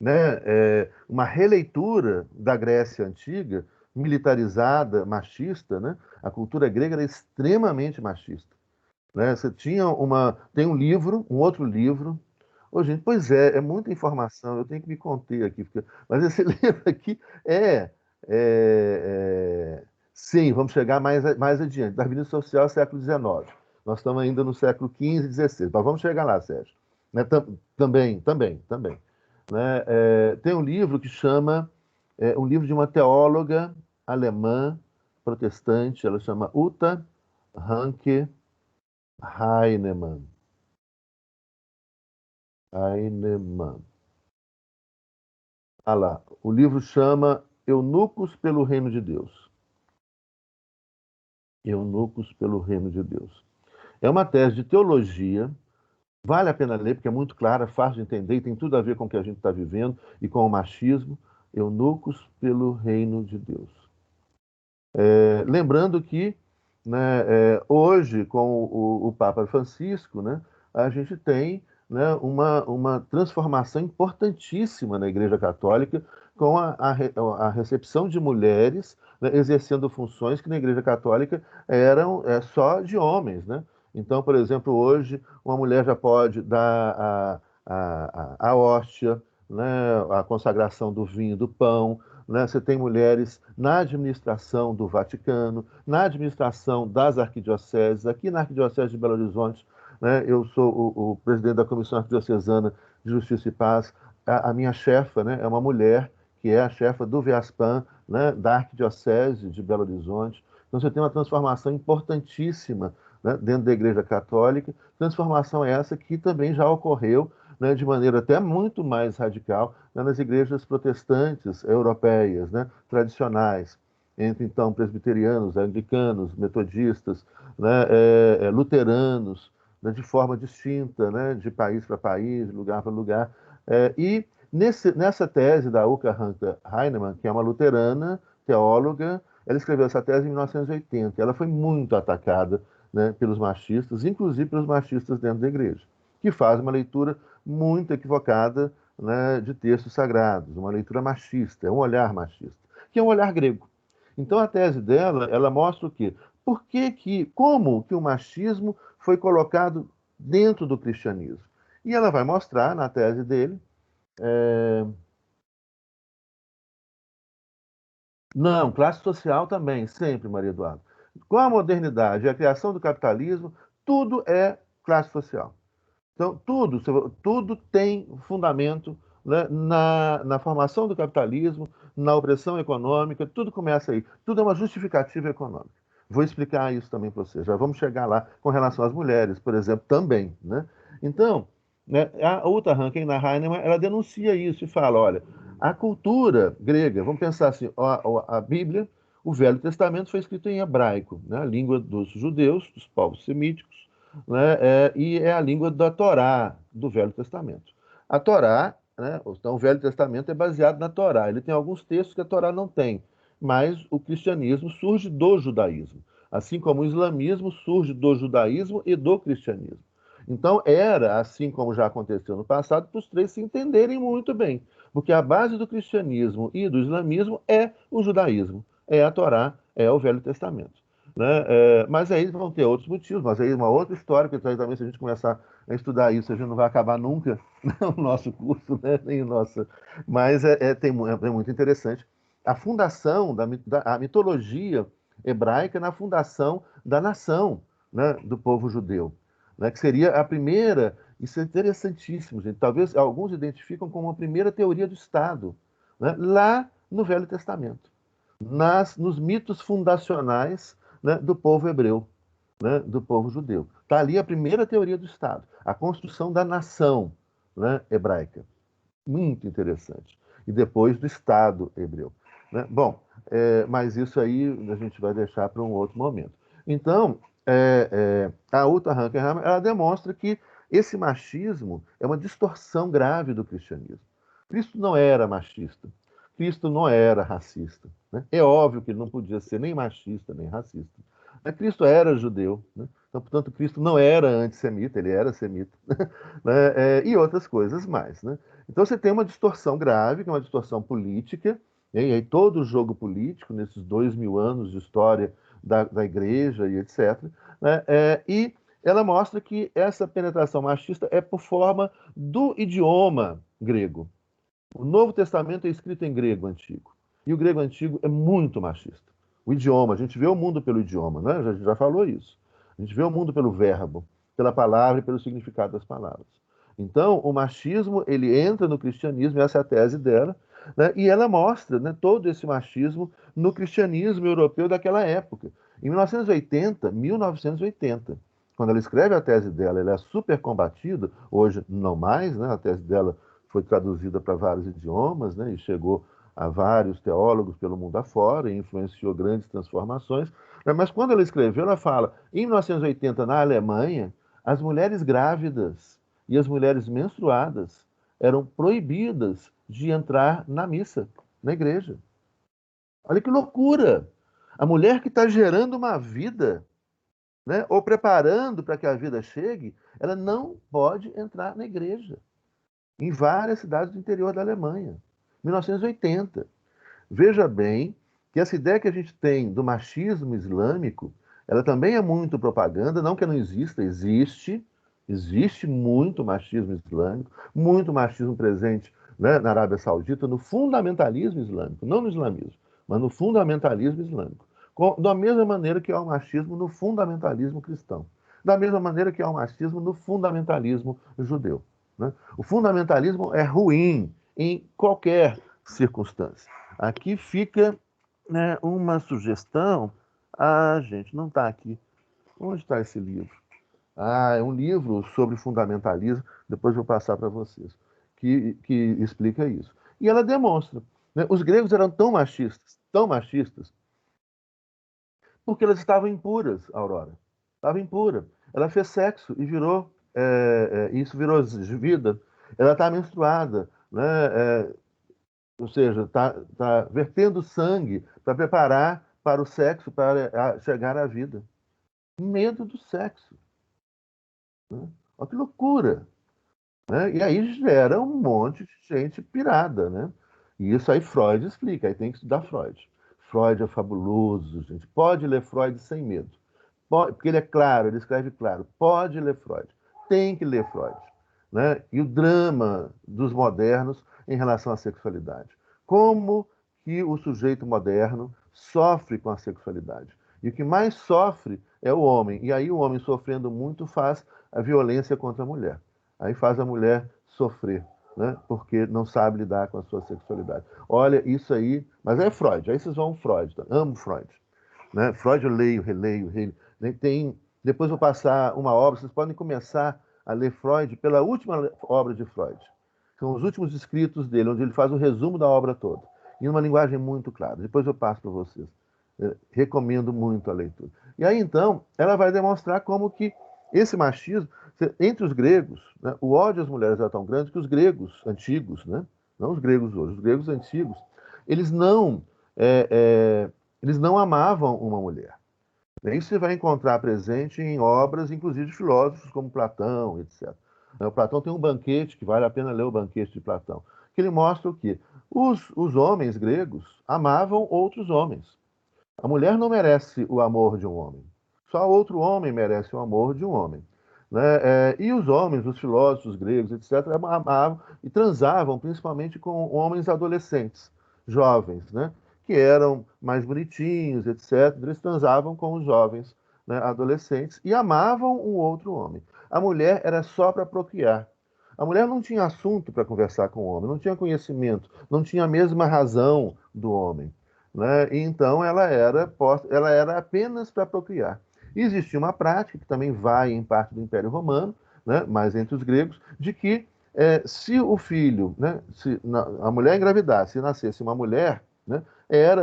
né? Uma releitura da Grécia antiga, militarizada, machista, né? A cultura grega era extremamente machista, né? Você tinha tem um livro, um outro livro. Ô, gente, pois é muita informação, eu tenho que me conter aqui, mas esse livro aqui sim, vamos chegar mais adiante, Darwinismo Social, século XIX. Nós estamos ainda no século XV e XVI, mas vamos chegar lá, Sérgio. Né, também. Né, tem um livro que chama, um livro de uma teóloga alemã, protestante, ela chama Uta Hanke Heinemann. Heinemann. Ah lá, o livro chama Eunucos pelo Reino de Deus. Eunucos pelo Reino de Deus. É uma tese de teologia, vale a pena ler, porque é muito clara, fácil de entender e tem tudo a ver com o que a gente está vivendo e com o machismo. Eunucos pelo Reino de Deus. Lembrando que, né, hoje, com o Papa Francisco, né, a gente tem, né, uma transformação importantíssima na Igreja Católica com a recepção de mulheres, né, exercendo funções que na Igreja Católica eram só de homens, né? Então, por exemplo, hoje uma mulher já pode dar a hóstia, né, a consagração do vinho, do pão, né? Você tem mulheres na administração do Vaticano, na administração das arquidioceses. Aqui na Arquidiocese de Belo Horizonte, né, eu sou o presidente da Comissão Arquidiocesana de Justiça e Paz. A minha chefa, né, é uma mulher que é a chefa do VEASPAN, né, da Arquidiocese de Belo Horizonte. Então você tem uma transformação importantíssima, né, dentro da Igreja Católica, transformação essa que também já ocorreu, né, de maneira até muito mais radical, né, nas igrejas protestantes europeias, né, tradicionais, entre então presbiterianos, anglicanos, metodistas, né, luteranos, né, de forma distinta, né, de país para país, lugar para lugar. E nessa tese da Uta Heinemann, que é uma luterana, teóloga, ela escreveu essa tese em 1980. Ela foi muito atacada, né, pelos machistas, inclusive pelos machistas dentro da igreja, que faz uma leitura muito equivocada, né, de textos sagrados, uma leitura machista, é um olhar machista, que é um olhar grego. Então a tese dela, ela mostra o quê? Como que o machismo foi colocado dentro do cristianismo? E ela vai mostrar, na tese dele, não, classe social também, sempre, Maria Eduarda. Com a modernidade e a criação do capitalismo, tudo é classe social. Então, tudo tem fundamento, né, na formação do capitalismo, na opressão econômica, tudo começa aí. Tudo é uma justificativa econômica. Vou explicar isso também para você. Já vamos chegar lá com relação às mulheres, por exemplo, também. Né? Então, né, a Uta Hagen, Heinemann, ela denuncia isso e fala, olha, a cultura grega, vamos pensar assim, a Bíblia, o Velho Testamento foi escrito em hebraico, né, a língua dos judeus, dos povos semíticos, né, e é a língua da Torá, do Velho Testamento. A Torá, né, então o Velho Testamento é baseado na Torá. Ele tem alguns textos que a Torá não tem, mas o cristianismo surge do judaísmo, assim como o islamismo surge do judaísmo e do cristianismo. Então era, assim como já aconteceu no passado, para os três se entenderem muito bem, porque a base do cristianismo e do islamismo é o judaísmo, é a Torá, é o Velho Testamento. Né? Mas aí vão ter outros motivos, mas aí uma outra história, que também se a gente começar a estudar isso, a gente não vai acabar nunca o nosso curso, né? Nem o nosso. Mas é muito interessante. A fundação a mitologia hebraica na fundação da nação, né? Do povo judeu, né? Que seria a primeira, isso é interessantíssimo, gente. Talvez alguns identificam como a primeira teoria do Estado, né? Lá no Velho Testamento, nos mitos fundacionais, né, do povo hebreu, né, do povo judeu. Está ali a primeira teoria do Estado, a construção da nação, né, hebraica. Muito interessante. E depois do Estado hebreu. Né? Bom, mas isso aí a gente vai deixar para um outro momento. Então, a Uta Hagen, ela demonstra que esse machismo é uma distorção grave do cristianismo. Cristo não era machista. Cristo não era racista. Né? É óbvio que ele não podia ser nem machista, nem racista. Mas Cristo era judeu. Né? Então, portanto, Cristo não era antissemita, ele era semita. Né? E outras coisas mais. Né? Então, você tem uma distorção grave, que é uma distorção política, e aí todo o jogo político, nesses 2000 anos de história da igreja e etc. Né? E ela mostra que essa penetração machista é por forma do idioma grego. O Novo Testamento é escrito em grego antigo. E o grego antigo é muito machista. O idioma, a gente vê o mundo pelo idioma, né? A gente já falou isso. A gente vê o mundo pelo verbo, pela palavra e pelo significado das palavras. Então, o machismo, ele entra no cristianismo, essa é a tese dela, né? E ela mostra, né, todo esse machismo no cristianismo europeu daquela época. Em 1980, quando ela escreve a tese dela, ela é super combatida, hoje não mais, né? A tese dela foi traduzida para vários idiomas, né, e chegou a vários teólogos pelo mundo afora e influenciou grandes transformações. Né, mas quando ela escreveu, ela fala, em 1980, na Alemanha, as mulheres grávidas e as mulheres menstruadas eram proibidas de entrar na missa, na igreja. Olha que loucura! A mulher que está gerando uma vida, né, ou preparando para que a vida chegue, ela não pode entrar na igreja em várias cidades do interior da Alemanha, 1980. Veja bem que essa ideia que a gente tem do machismo islâmico, ela também é muito propaganda, não que não exista, existe muito machismo islâmico, muito machismo presente, né, na Arábia Saudita, no fundamentalismo islâmico, não no islamismo, mas no fundamentalismo islâmico. Da mesma maneira que há o machismo no fundamentalismo cristão. Da mesma maneira que há o machismo no fundamentalismo judeu. Né? O fundamentalismo é ruim em qualquer circunstância. Aqui fica, né, uma sugestão. Ah, gente, não está aqui. Onde está esse livro? Ah, é um livro sobre fundamentalismo, depois eu vou passar para vocês, que explica isso. E ela demonstra. Né, os gregos eram tão machistas, porque elas estavam impuras, Aurora. Estava impura. Ela fez sexo e virou, isso virou vida. Ela está menstruada, né? Ou seja, está vertendo sangue para preparar para o sexo, para chegar à vida. Medo do sexo. Né? Olha que loucura. Né? E aí gera um monte de gente pirada. Né? E isso aí Freud explica, aí tem que estudar Freud. Freud é fabuloso, gente. Pode ler Freud sem medo. Porque ele é claro, ele escreve claro. Pode ler Freud. Tem que ler Freud. né, e o drama dos modernos em relação à sexualidade. Como que o sujeito moderno sofre com a sexualidade. E o que mais sofre é o homem. E aí o homem sofrendo muito faz a violência contra a mulher. Aí faz a mulher sofrer, né? Porque não sabe lidar com a sua sexualidade. Olha, isso aí, mas é Freud, aí vocês vão Freud, tá? Amo Freud, né? Freud eu leio, releio, tem, depois vou passar uma obra, vocês podem começar a ler Freud pela última obra de Freud. São os últimos escritos dele, onde ele faz o resumo da obra toda, em uma linguagem muito clara. Depois eu passo para vocês. Recomendo muito a leitura. E aí, então, ela vai demonstrar como que esse machismo, entre os gregos, né, o ódio às mulheres era tão grande que os gregos antigos, né, não os gregos hoje, os gregos antigos, eles não, é, é, eles não amavam uma mulher. Isso você vai encontrar presente em obras, inclusive de filósofos como Platão, etc. O Platão tem um banquete, que vale a pena ler o banquete de Platão, que ele mostra o quê? Os homens gregos amavam outros homens. A mulher não merece o amor de um homem. Só outro homem merece o amor de um homem. Né? E os homens, os filósofos gregos, etc., amavam e transavam principalmente com homens adolescentes, jovens, né? Que eram mais bonitinhos, etc. Eles transavam com os jovens, né, adolescentes e amavam um outro homem. A mulher era só para procriar. A mulher não tinha assunto para conversar com o homem, não tinha conhecimento, não tinha a mesma razão do homem, né? E então ela era apenas para procriar. E existia uma prática, que também vai em parte do Império Romano, né, mas entre os gregos, de que se o filho, né, se a mulher engravidasse, se nascesse uma mulher, né,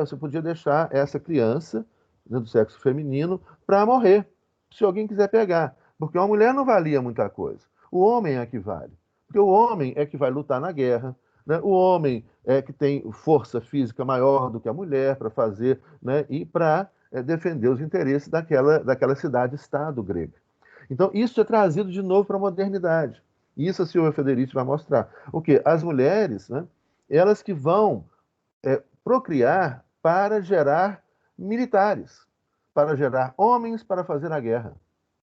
você podia deixar essa criança, né, do sexo feminino para morrer, se alguém quiser pegar. Porque uma mulher não valia muita coisa. O homem é que vale. Porque o homem é que vai lutar na guerra, né? O homem é que tem força física maior do que a mulher para fazer, né? E para defender os interesses daquela cidade-estado grega. Então, isso é trazido de novo para a modernidade. E isso a Silvia Federici vai mostrar. O quê? As mulheres, né? Elas que vão procriar para gerar militares, para gerar homens para fazer a guerra.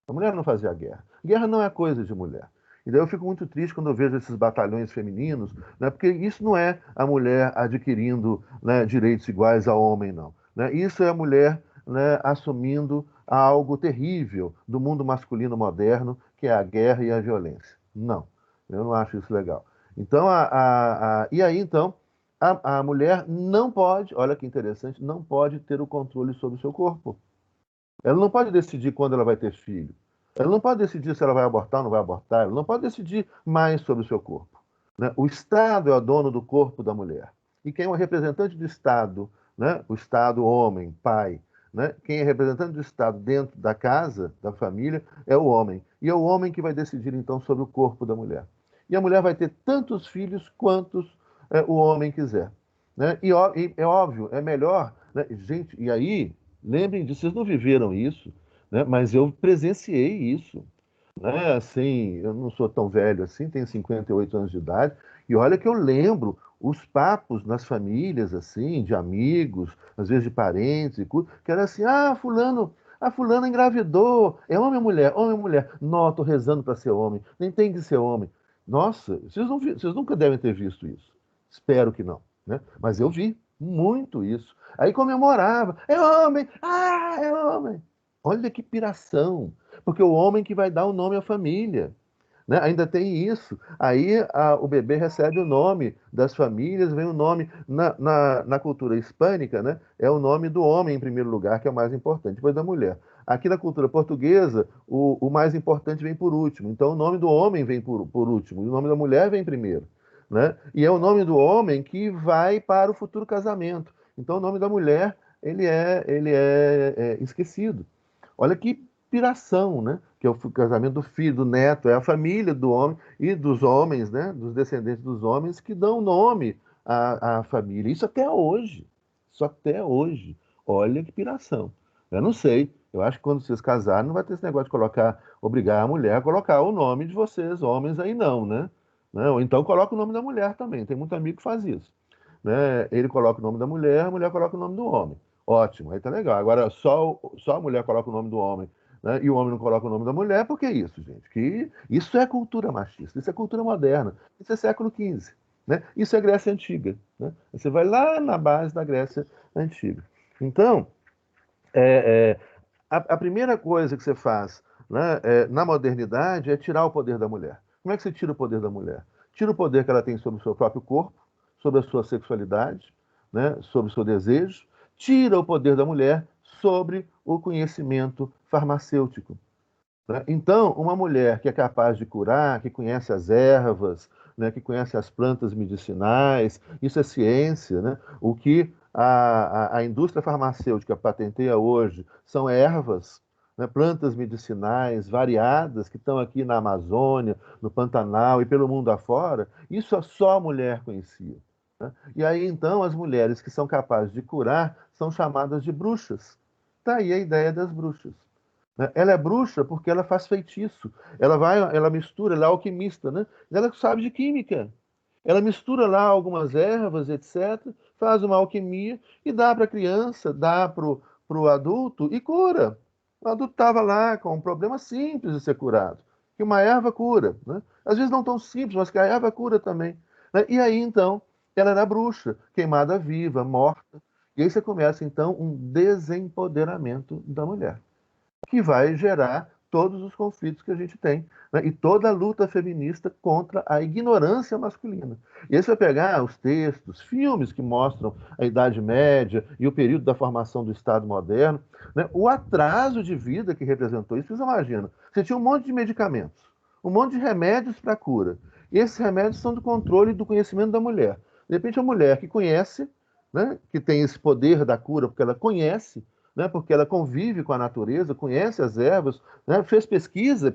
A mulher não fazia a guerra. Guerra não é coisa de mulher. E daí eu fico muito triste quando eu vejo esses batalhões femininos, né, porque isso não é a mulher adquirindo, né, direitos iguais ao homem, não. Né? Isso é a mulher, né, assumindo algo terrível do mundo masculino moderno, que é a guerra e a violência. Não, eu não acho isso legal. Então, e aí, então, a mulher não pode, olha que interessante, não pode ter o controle sobre o seu corpo. Ela não pode decidir quando ela vai ter filho. Ela não pode decidir se ela vai abortar ou não vai abortar. Ela não pode decidir mais sobre o seu corpo. Né? O Estado é o dono do corpo da mulher. E quem é o representante do Estado, né? O Estado, homem, pai, né? Quem é representante do Estado dentro da casa, da família, é o homem. E é o homem que vai decidir, então, sobre o corpo da mulher. E a mulher vai ter tantos filhos quantos o homem quiser. Né? E é óbvio, é melhor. Né? Gente, e aí, lembrem disso, vocês não viveram isso, né? Mas eu presenciei isso. Né? Assim, eu não sou tão velho assim, tenho 58 anos de idade, e olha que eu lembro os papos nas famílias, assim, de amigos, às vezes de parentes, e que era assim, a fulana engravidou, é homem ou mulher? Homem ou mulher? Não, estou rezando para ser homem, nem tem que ser homem. Nossa, vocês nunca devem ter visto isso. Espero que não, né? Mas eu vi muito isso. Aí comemorava, é homem, é homem. Olha que piração, porque o homem que vai dar o nome à família, né? Ainda tem isso. Aí o bebê recebe o nome das famílias, vem o nome, na cultura hispânica, né? É o nome do homem em primeiro lugar, que é o mais importante, depois da mulher. Aqui na cultura portuguesa, o mais importante vem por último. Então o nome do homem vem por último, e o nome da mulher vem primeiro. Né? E é o nome do homem que vai para o futuro casamento. Então o nome da mulher ele é esquecido. Olha que piração, né? Que é o casamento do filho, do neto, é a família do homem e dos homens, né? Dos descendentes dos homens que dão nome à família. Isso até hoje. Isso até hoje. Olha que piração. Eu não sei. Eu acho que quando vocês casarem, não vai ter esse negócio de obrigar a mulher a colocar o nome de vocês, homens, aí não, né? Ou então coloca o nome da mulher também. Tem muito amigo que faz isso. Né? Ele coloca o nome da mulher, a mulher coloca o nome do homem. Ótimo, aí tá legal. Agora, só a mulher coloca o nome do homem, né? E o homem não coloca o nome da mulher, por que isso, gente? Que isso é cultura machista, isso é cultura moderna, isso é século XV, né? Isso é Grécia Antiga, né? Você vai lá na base da Grécia Antiga. Então, é, a primeira coisa que você faz, né, na modernidade é tirar o poder da mulher. Como é que você tira o poder da mulher? Tira o poder que ela tem sobre o seu próprio corpo, sobre a sua sexualidade, né, sobre o seu desejo. Tira o poder da mulher sobre o conhecimento farmacêutico, né? Então, uma mulher que é capaz de curar, que conhece as ervas, né, que conhece as plantas medicinais, isso é ciência, né? O que a indústria farmacêutica patenteia hoje são ervas, né, plantas medicinais variadas que estão aqui na Amazônia, no Pantanal e pelo mundo afora. Isso só a mulher conhecia, né? E aí, então, as mulheres que são capazes de curar são chamadas de bruxas. Está aí a ideia das bruxas, né? Ela é bruxa porque ela faz feitiço. Ela mistura, ela é alquimista, né? Ela sabe de química. Ela mistura lá algumas ervas, etc., faz uma alquimia e dá para a criança, dá para o adulto e cura. O adulto estava lá com um problema simples de ser curado, que uma erva cura, né? Às vezes não tão simples, mas que a erva cura também, né? E aí, então, ela era bruxa, queimada viva, morta. E aí você começa, então, um desempoderamento da mulher que vai gerar todos os conflitos que a gente tem, né? E toda a luta feminista contra a ignorância masculina. E aí você vai pegar os textos, filmes que mostram a Idade Média e o período da formação do Estado moderno, né? O atraso de vida que representou isso. Você imagina, você tinha um monte de medicamentos, um monte de remédios para cura. E esses remédios são do controle e do conhecimento da mulher. De repente, a mulher que conhece, né, que tem esse poder da cura, porque ela conhece, né, porque ela convive com a natureza, conhece as ervas, né, fez pesquisa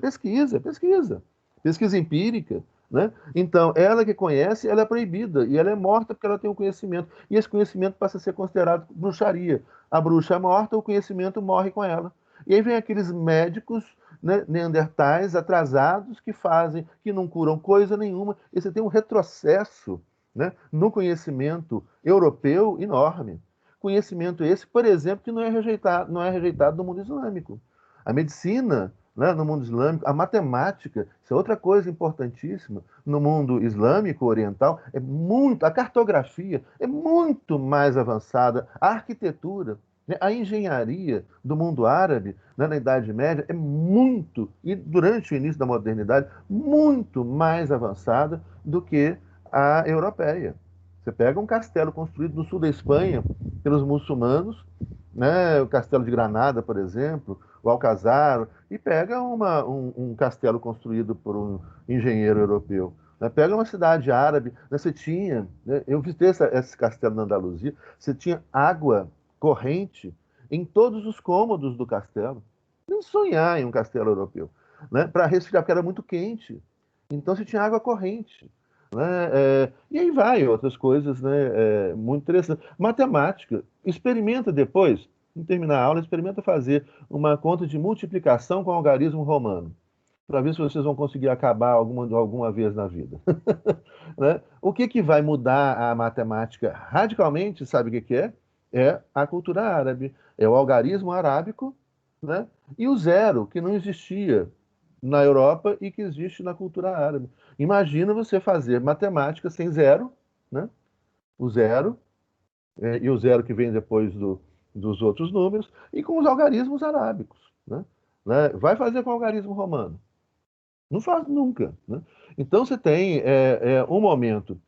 empírica, né? Então, ela que conhece, ela é proibida e ela é morta porque ela tem um conhecimento. E esse conhecimento passa a ser considerado bruxaria. A bruxa é morta, o conhecimento morre com ela. E aí vem aqueles médicos, né, neandertais atrasados que fazem, que não curam coisa nenhuma. E você tem um retrocesso, né, no conhecimento europeu enorme. Conhecimento esse, por exemplo, que não é rejeitado no mundo islâmico. A medicina, né, no mundo islâmico, a matemática, isso é outra coisa importantíssima. No mundo islâmico oriental, a cartografia é muito mais avançada, a arquitetura, né, a engenharia do mundo árabe, né, na Idade Média, é muito, e durante o início da modernidade, muito mais avançada do que a europeia. Você pega um castelo construído no sul da Espanha pelos muçulmanos, né, o castelo de Granada, por exemplo, o Alcazar, e pega um castelo construído por um engenheiro europeu. Né, pega uma cidade árabe, né, você tinha, né, eu visitei esse castelo na Andaluzia, você tinha água corrente em todos os cômodos do castelo. Nem sonhar em um castelo europeu, né, para resfriar, porque era muito quente. Então você tinha água corrente, né? E aí vai outras coisas, né? Muito interessantes. Matemática, experimenta depois, no terminar a aula, experimenta fazer uma conta de multiplicação com algarismo romano, para ver se vocês vão conseguir acabar alguma vez na vida. Né? O que vai mudar a matemática radicalmente, sabe o que é? É a cultura árabe, é o algarismo arábico, né? E o zero, que não existia na Europa e que existe na cultura árabe. Imagina você fazer matemática sem zero, né? O zero, e o zero que vem depois dos outros números, e com os algarismos arábicos, né? Vai fazer com o algarismo romano. Não faz nunca, né? Então você tem um momento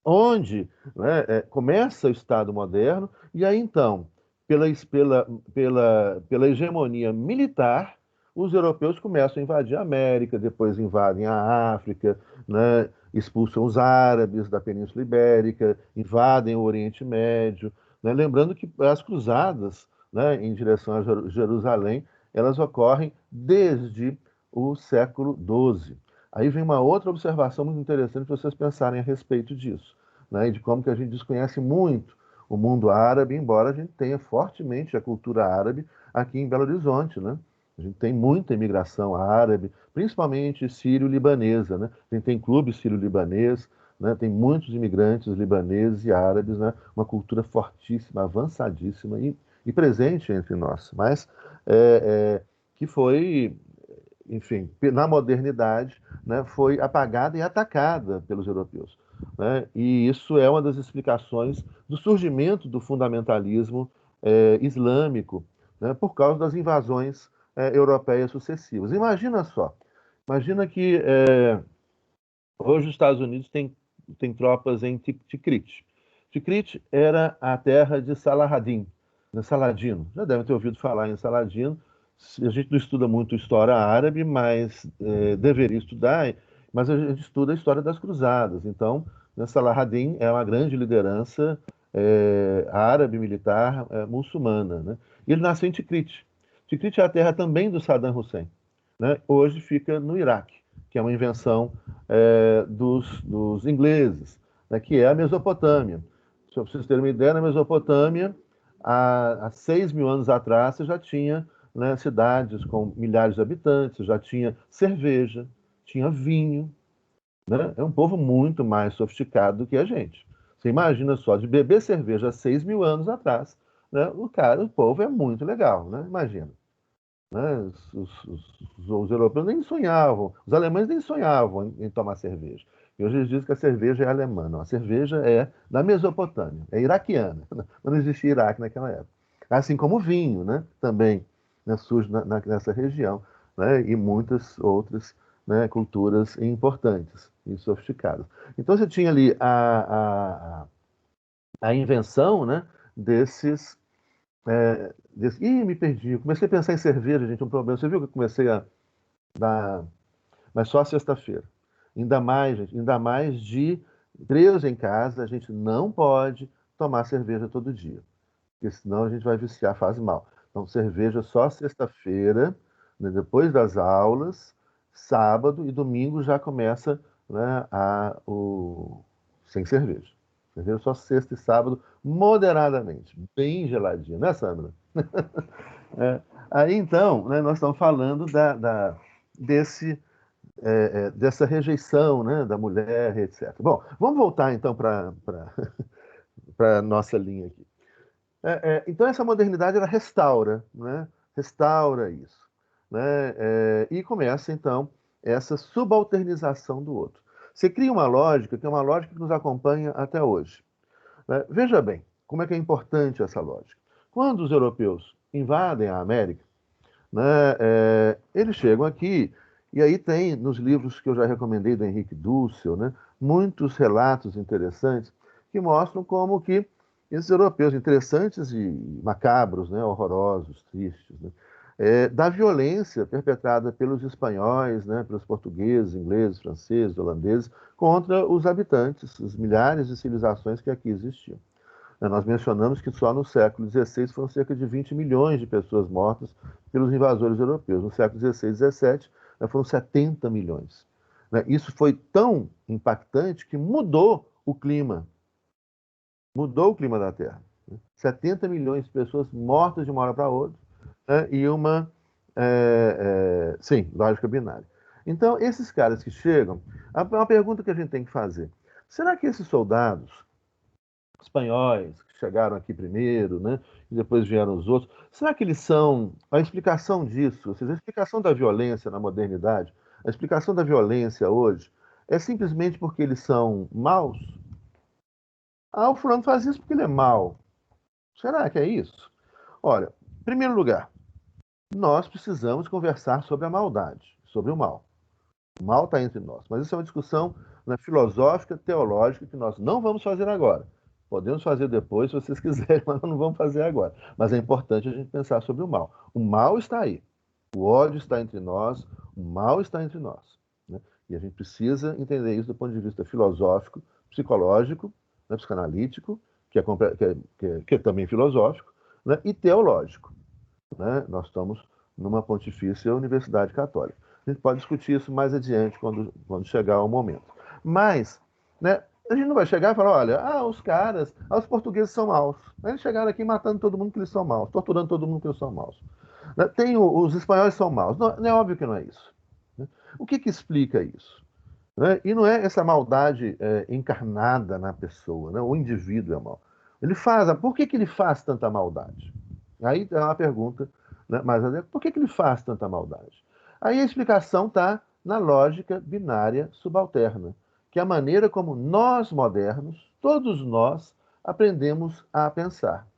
onde, né, começa o Estado moderno, e aí então, pela hegemonia militar, os europeus começam a invadir a América, depois invadem a África, né, expulsam os árabes da Península Ibérica, invadem o Oriente Médio, né, lembrando que as cruzadas, né, em direção a Jerusalém, elas ocorrem desde o século XII. Aí vem uma outra observação muito interessante para vocês pensarem a respeito disso, né? E de como que a gente desconhece muito o mundo árabe, embora a gente tenha fortemente a cultura árabe aqui em Belo Horizonte, né? A gente tem muita imigração árabe, principalmente sírio-libanesa, né? A gente tem clube sírio-libanês, né? Tem muitos imigrantes libaneses e árabes, né? Uma cultura fortíssima, avançadíssima e presente entre nós, mas que foi, enfim, na modernidade, né, foi apagada e atacada pelos europeus, né? E isso é uma das explicações do surgimento do fundamentalismo islâmico, né, por causa das invasões europeias sucessivas. Imagina só, imagina que hoje os Estados Unidos têm tropas em Tikrit. Tikrit era a terra de Saladin, né, Saladino. Já devem ter ouvido falar em Saladino. A gente não estuda muito história árabe, mas deveria estudar, mas a gente estuda a história das cruzadas. Então, né, Saladin é uma grande liderança árabe, militar, muçulmana, né? E ele nasceu em Tikrit. Tikrit é a terra também do Saddam Hussein, né? Hoje fica no Iraque, que é uma invenção dos ingleses, né, que é a Mesopotâmia. Para vocês terem uma ideia, na Mesopotâmia, há 6.000 anos atrás, você já tinha, né, cidades com milhares de habitantes, já tinha cerveja, tinha vinho, né? É um povo muito mais sofisticado do que a gente. Você imagina só, de beber cerveja há 6.000 anos atrás, né, o povo é muito legal, né? Imagina. Né? Os europeus nem sonhavam, os alemães nem sonhavam em tomar cerveja. E hoje eles dizem que a cerveja é alemã. Não, a cerveja é da Mesopotâmia, é iraquiana. Não existia Iraque naquela época. Assim como o vinho, né? Também, né, surge nessa região, né? E muitas outras, né, culturas importantes e sofisticadas. Então você tinha ali a invenção, né, desses Ih, me perdi. Eu comecei a pensar em cerveja, gente, um problema. Você viu que eu comecei a dar. Mas só sexta-feira. Ainda mais, gente, ainda mais de preso em casa, a gente não pode tomar cerveja todo dia. Porque senão a gente vai viciar, faz mal. Então, cerveja só sexta-feira, né, depois das aulas, sábado e domingo já começa, né, sem cerveja. Cerveja só sexta e sábado, moderadamente, bem geladinho, né, Sandra? Aí então, né, nós estamos falando dessa rejeição, né, da mulher, etc. Bom, vamos voltar então para a nossa linha aqui. Então essa modernidade ela restaura, né, restaura isso, né, e começa então essa subalternização do outro. Você cria uma lógica que é uma lógica que nos acompanha até hoje, né? Veja bem, como é que é importante essa lógica. Quando os europeus invadem a América, né, eles chegam aqui, e aí tem, nos livros que eu já recomendei do Henrique Dussel, né, muitos relatos interessantes que mostram como que esses europeus interessantes e macabros, né, horrorosos, tristes, né, da violência perpetrada pelos espanhóis, né, pelos portugueses, ingleses, franceses, holandeses, contra os habitantes, os milhares de civilizações que aqui existiam. Nós mencionamos que só no século XVI foram cerca de 20 milhões de pessoas mortas pelos invasores europeus. No século XVI e XVII foram 70 milhões. Isso foi tão impactante que mudou o clima da Terra. 70 milhões de pessoas mortas de uma hora para outra, né, e uma, sim, lógica binária. Então, esses caras que chegam, uma pergunta que a gente tem que fazer: será que esses soldados espanhóis que chegaram aqui primeiro, né, e depois vieram os outros, será que eles são a explicação disso, ou seja, a explicação da violência na modernidade, a explicação da violência hoje, é simplesmente porque eles são maus? Ah, o fulano faz isso porque ele é mau. Será que é isso? Olha, em primeiro lugar, nós precisamos conversar sobre a maldade, sobre o mal. O mal está entre nós, mas isso é uma discussão, né, filosófica, teológica, que nós não vamos fazer agora. Podemos fazer depois, se vocês quiserem, mas não vamos fazer agora. Mas é importante a gente pensar sobre o mal. O mal está aí. O ódio está entre nós, o mal está entre nós, né? E a gente precisa entender isso do ponto de vista filosófico, psicológico, né, psicanalítico, que é também filosófico, né, e teológico, né? Nós estamos numa pontifícia universidade católica. A gente pode discutir isso mais adiante, quando chegar o momento. Mas, né, a gente não vai chegar e falar: olha, os portugueses são maus. Eles chegaram aqui matando todo mundo que eles são maus, torturando todo mundo que eles são maus. Os espanhóis são maus. Não é óbvio que não é isso, né? O que explica isso? Né? E não é essa maldade encarnada na pessoa, né? O indivíduo é mau. Por que ele faz tanta maldade? Aí é uma pergunta, né, mais adequado, por que ele faz tanta maldade? Aí a explicação está na lógica binária subalterna, que é a maneira como nós modernos, todos nós, aprendemos a pensar,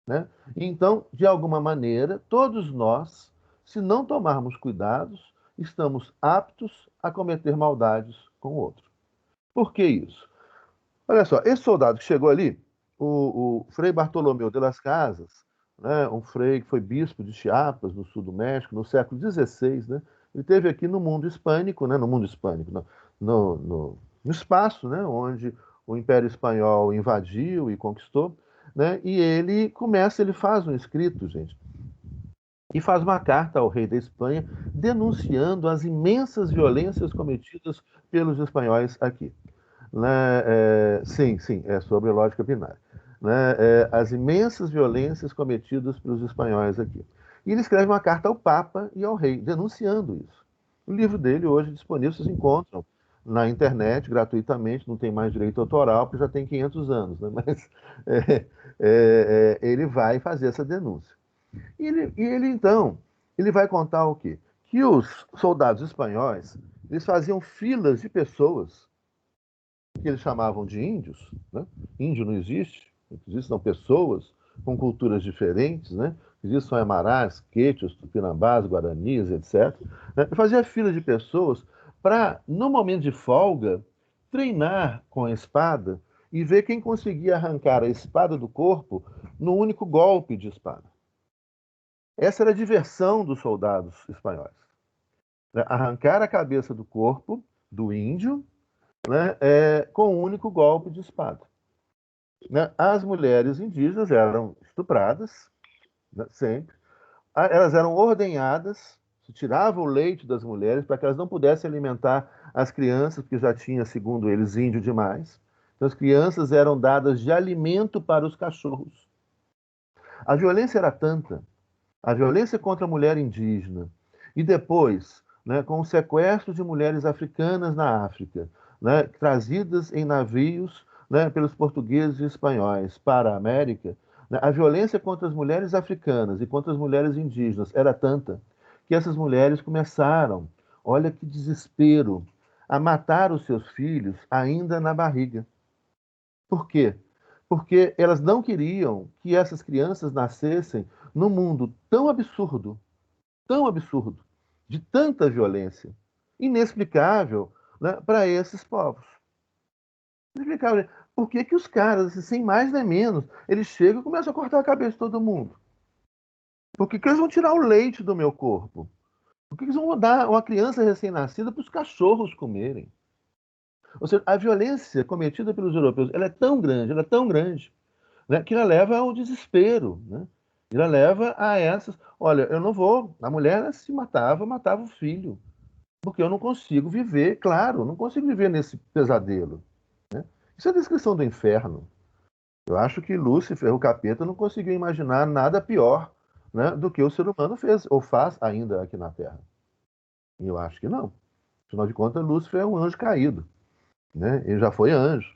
né? Então, de alguma maneira, todos nós, se não tomarmos cuidados, estamos aptos a cometer maldades com o outro. Por que isso? Olha só, esse soldado que chegou ali, o Frei Bartolomeu de las Casas, né, um frei que foi bispo de Chiapas, no sul do México, no século XVI, né, ele esteve aqui no mundo hispânico, né, no espaço, né, onde o Império Espanhol invadiu e conquistou, né, e ele faz um escrito, gente, e faz uma carta ao rei da Espanha denunciando as imensas violências cometidas pelos espanhóis aqui, né? Sim, é sobre lógica binária, né? As imensas violências cometidas pelos espanhóis aqui. E ele escreve uma carta ao Papa e ao rei, denunciando isso. O livro dele, hoje disponível, vocês encontram na internet, gratuitamente, não tem mais direito autoral, porque já tem 500 anos, né? Mas ele vai fazer essa denúncia. Então, ele vai contar o quê? Que os soldados espanhóis, eles faziam filas de pessoas que eles chamavam de índios, né? Índio não existe, existem pessoas com culturas diferentes, né? Existem Aimarás, Quechos, Tupinambás, Guaranis, etc. Né? Fazia fila de pessoas para, no momento de folga, treinar com a espada e ver quem conseguia arrancar a espada do corpo no único golpe de espada. Essa era a diversão dos soldados espanhóis, né? Arrancar a cabeça do corpo do índio, né, com um único golpe de espada. Né? As mulheres indígenas eram estupradas, né, sempre. Elas eram ordenhadas, se tirava o leite das mulheres para que elas não pudessem alimentar as crianças, porque já tinha, segundo eles, índio demais. Então, as crianças eram dadas de alimento para os cachorros. A violência era tanta, a violência contra a mulher indígena, e depois, né, com o sequestro de mulheres africanas na África, né, trazidas em navios, né, pelos portugueses e espanhóis para a América, né, a violência contra as mulheres africanas e contra as mulheres indígenas era tanta que essas mulheres começaram, olha que desespero, a matar os seus filhos ainda na barriga. Por quê? Porque elas não queriam que essas crianças nascessem num mundo tão absurdo, de tanta violência, inexplicável, né, para esses povos. Inexplicável. Por que os caras, assim, sem mais nem menos, eles chegam e começam a cortar a cabeça de todo mundo? Por que eles vão tirar o leite do meu corpo? Por que eles vão dar uma criança recém-nascida para os cachorros comerem? Ou seja, a violência cometida pelos europeus, ela é tão grande, né, que ela leva ao desespero, né? Ela leva a essas. Olha, eu não vou. A mulher se matava, matava o filho, porque eu não consigo viver, claro, não consigo viver nesse pesadelo, né? Isso é a descrição do inferno. Eu acho que Lúcifer, o capeta, não conseguiu imaginar nada pior, né, do que o ser humano fez, ou faz ainda aqui na Terra. E eu acho que não. Afinal de contas, Lúcifer é um anjo caído, né? Ele já foi anjo.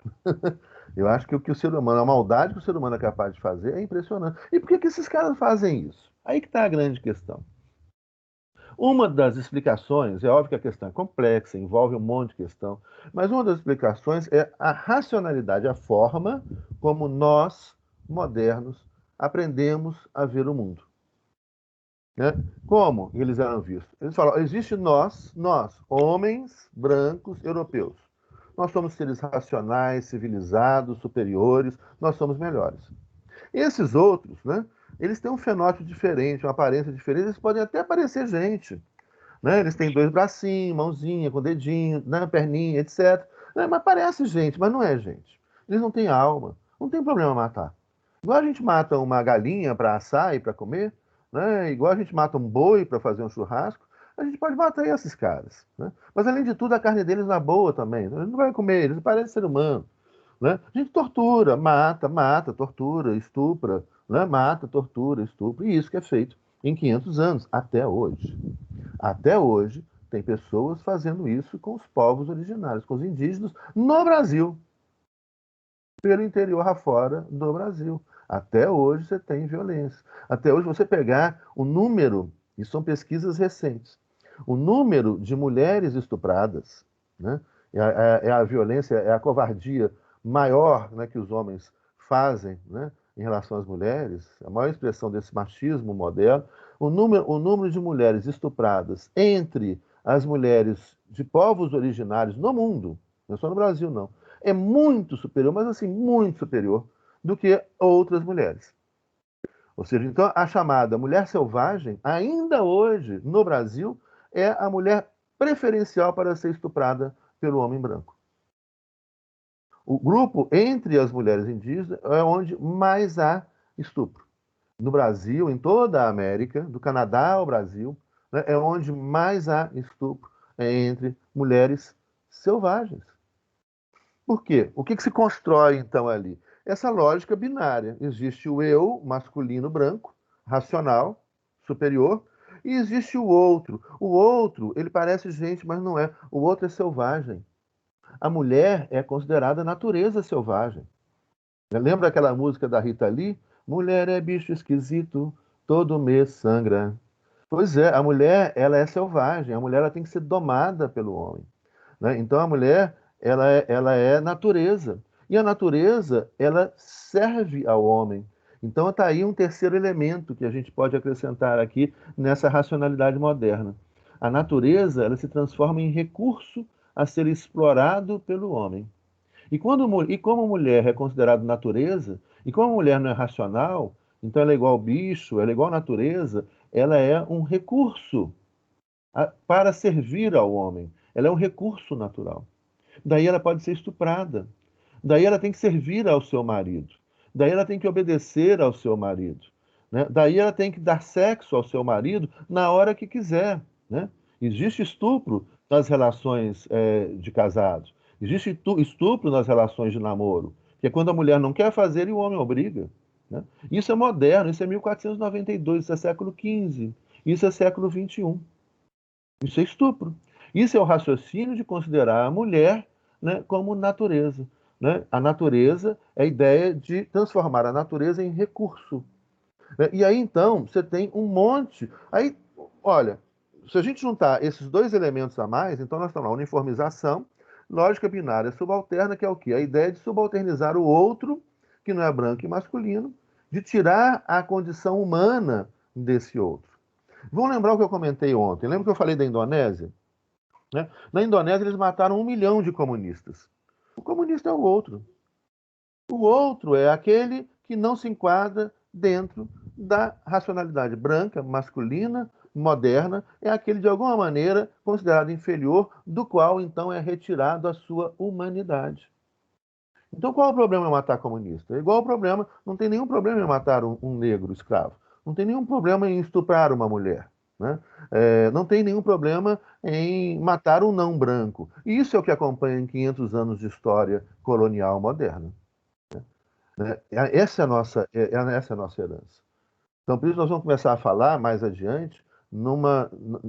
Eu acho que o que o ser humano, a maldade que o ser humano é capaz de fazer é impressionante. E por que esses caras fazem isso? Aí que está a grande questão. Uma das explicações, é óbvio que a questão é complexa, envolve um monte de questão, mas uma das explicações é a racionalidade, a forma como nós, modernos, aprendemos a ver o mundo. Né? Como eles eram vistos? Eles falam, existe nós, homens brancos europeus. Nós somos seres racionais, civilizados, superiores, nós somos melhores. Esses outros, né, eles têm um fenótipo diferente, uma aparência diferente, eles podem até parecer gente. Né? Eles têm dois bracinhos, mãozinha, com dedinho, né, perninha, etc. Né? Mas parece gente, mas não é gente. Eles não têm alma, não tem problema matar. Igual a gente mata uma galinha para assar e para comer, né? Igual a gente mata um boi para fazer um churrasco, a gente pode matar esses caras. Né? Mas, além de tudo, a carne deles não é boa também. A gente não vai comer, eles parecem ser humano. Né? A gente tortura, mata, tortura, estupra, né? Mata, tortura, estupra. E isso que é feito em 500 anos, até hoje. Até hoje, tem pessoas fazendo isso com os povos originários, com os indígenas, no Brasil. Pelo interior afora do Brasil. Até hoje você tem violência. Até hoje você pegar o número, e são pesquisas recentes, o número de mulheres estupradas, né? É a violência, é a covardia maior, né, que os homens fazem, né, em relação às mulheres, a maior expressão desse machismo moderno. O número de mulheres estupradas entre as mulheres de povos originários no mundo, não é só no Brasil, não, é muito superior, mas assim, muito superior do que outras mulheres. Ou seja, então a chamada mulher selvagem, ainda hoje no Brasil, é a mulher preferencial para ser estuprada pelo homem branco. O grupo entre as mulheres indígenas é onde mais há estupro. No Brasil, em toda a América, do Canadá ao Brasil, né, é onde mais há estupro entre mulheres selvagens. Por quê? O que se constrói, então, ali? Essa lógica binária. Existe o eu masculino branco, racional, superior, e existe o outro. O outro, ele parece gente, mas não é. O outro é selvagem. A mulher é considerada natureza selvagem. Lembra aquela música da Rita Lee? Mulher é bicho esquisito, todo mês sangra. Pois é, a mulher, ela é selvagem. A mulher, ela tem que ser domada pelo homem, né? Então a mulher, ela é natureza. E a natureza, ela serve ao homem. Então está aí um terceiro elemento que a gente pode acrescentar aqui nessa racionalidade moderna. A natureza, ela se transforma em recurso a ser explorado pelo homem. E como a mulher é considerada natureza, e como a mulher não é racional, então ela é igual ao bicho, ela é igual à natureza, ela é um recurso para servir ao homem. Ela é um recurso natural. Daí ela pode ser estuprada. Daí ela tem que servir ao seu marido. Daí ela tem que obedecer ao seu marido, né? Daí ela tem que dar sexo ao seu marido na hora que quiser, né? Existe estupro nas relações de casados. Existe estupro nas relações de namoro, que é quando a mulher não quer fazer e o homem obriga, né? Isso é moderno, isso é 1492, isso é século XV, isso é século XXI. Isso é estupro. Isso é o raciocínio de considerar a mulher, né, como natureza, né? A natureza é a ideia de transformar a natureza em recurso, né? E aí, então, você tem um monte. Aí, olha, se a gente juntar esses dois elementos a mais, então nós temos a uniformização, lógica binária subalterna, que é o quê? A ideia de subalternizar o outro, que não é branco e masculino, de tirar a condição humana desse outro. Vamos lembrar o que eu comentei ontem. Lembra que eu falei da Indonésia? Né? Na Indonésia, eles mataram 1 milhão de comunistas. O comunista é o outro. O outro é aquele que não se enquadra dentro da racionalidade branca, masculina, moderna, é aquele, de alguma maneira, considerado inferior, do qual, então, é retirado a sua humanidade. Então, qual é o problema em matar comunista? É igual o problema, não tem nenhum problema em matar um negro escravo. Não tem nenhum problema em estuprar uma mulher, né? Não tem nenhum problema em matar um não branco. E isso é o que acompanha em 500 anos de história colonial moderna, né? Essa é a nossa herança. Então, por isso nós vamos começar a falar mais adiante,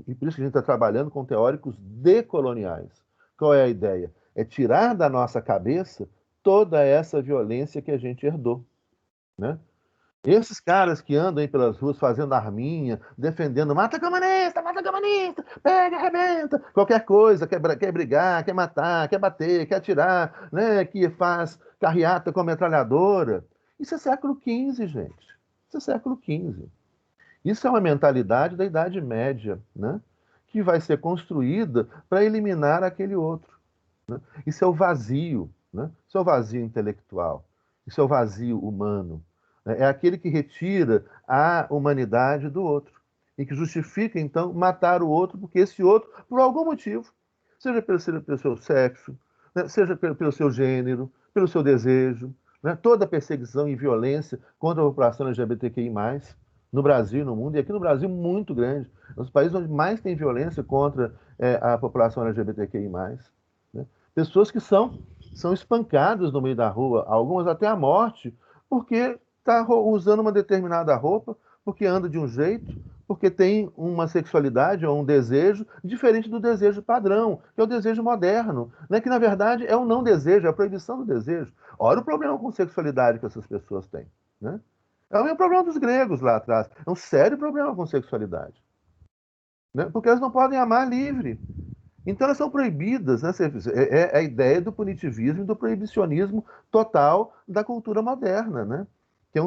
e por isso que a gente está trabalhando com teóricos decoloniais. Qual é a ideia? É tirar da nossa cabeça toda essa violência que a gente herdou, né? Esses caras que andam aí pelas ruas fazendo arminha, defendendo, mata comunista, pega, arrebenta, qualquer coisa, quer brigar, quer matar, quer bater, quer atirar, né? Que faz carreata com metralhadora. Isso é século XV, gente. Isso é século XV. Isso é uma mentalidade da Idade Média, né? Que vai ser construída para eliminar aquele outro, né? Isso é o vazio, né? Isso é o vazio intelectual. Isso é o vazio humano. É aquele que retira a humanidade do outro e que justifica, então, matar o outro porque esse outro, por algum motivo, seja pelo seu sexo, né? Seja pelo seu gênero, pelo seu desejo, né? Toda perseguição e violência contra a população LGBTQI+, no Brasil e no mundo, e aqui no Brasil muito grande, nos países onde mais tem violência contra a população LGBTQI+, né? Pessoas que são espancadas no meio da rua, algumas até a morte, porque está usando uma determinada roupa, porque anda de um jeito, porque tem uma sexualidade ou um desejo diferente do desejo padrão, que é o desejo moderno, né? Que na verdade é o não desejo, é a proibição do desejo. Olha o problema com sexualidade que essas pessoas têm, né? É o mesmo problema dos gregos lá atrás. É um sério problema com sexualidade. Né? Porque elas não podem amar livre. Então elas são proibidas. Né? É a ideia do punitivismo e do proibicionismo total da cultura moderna. Né? Que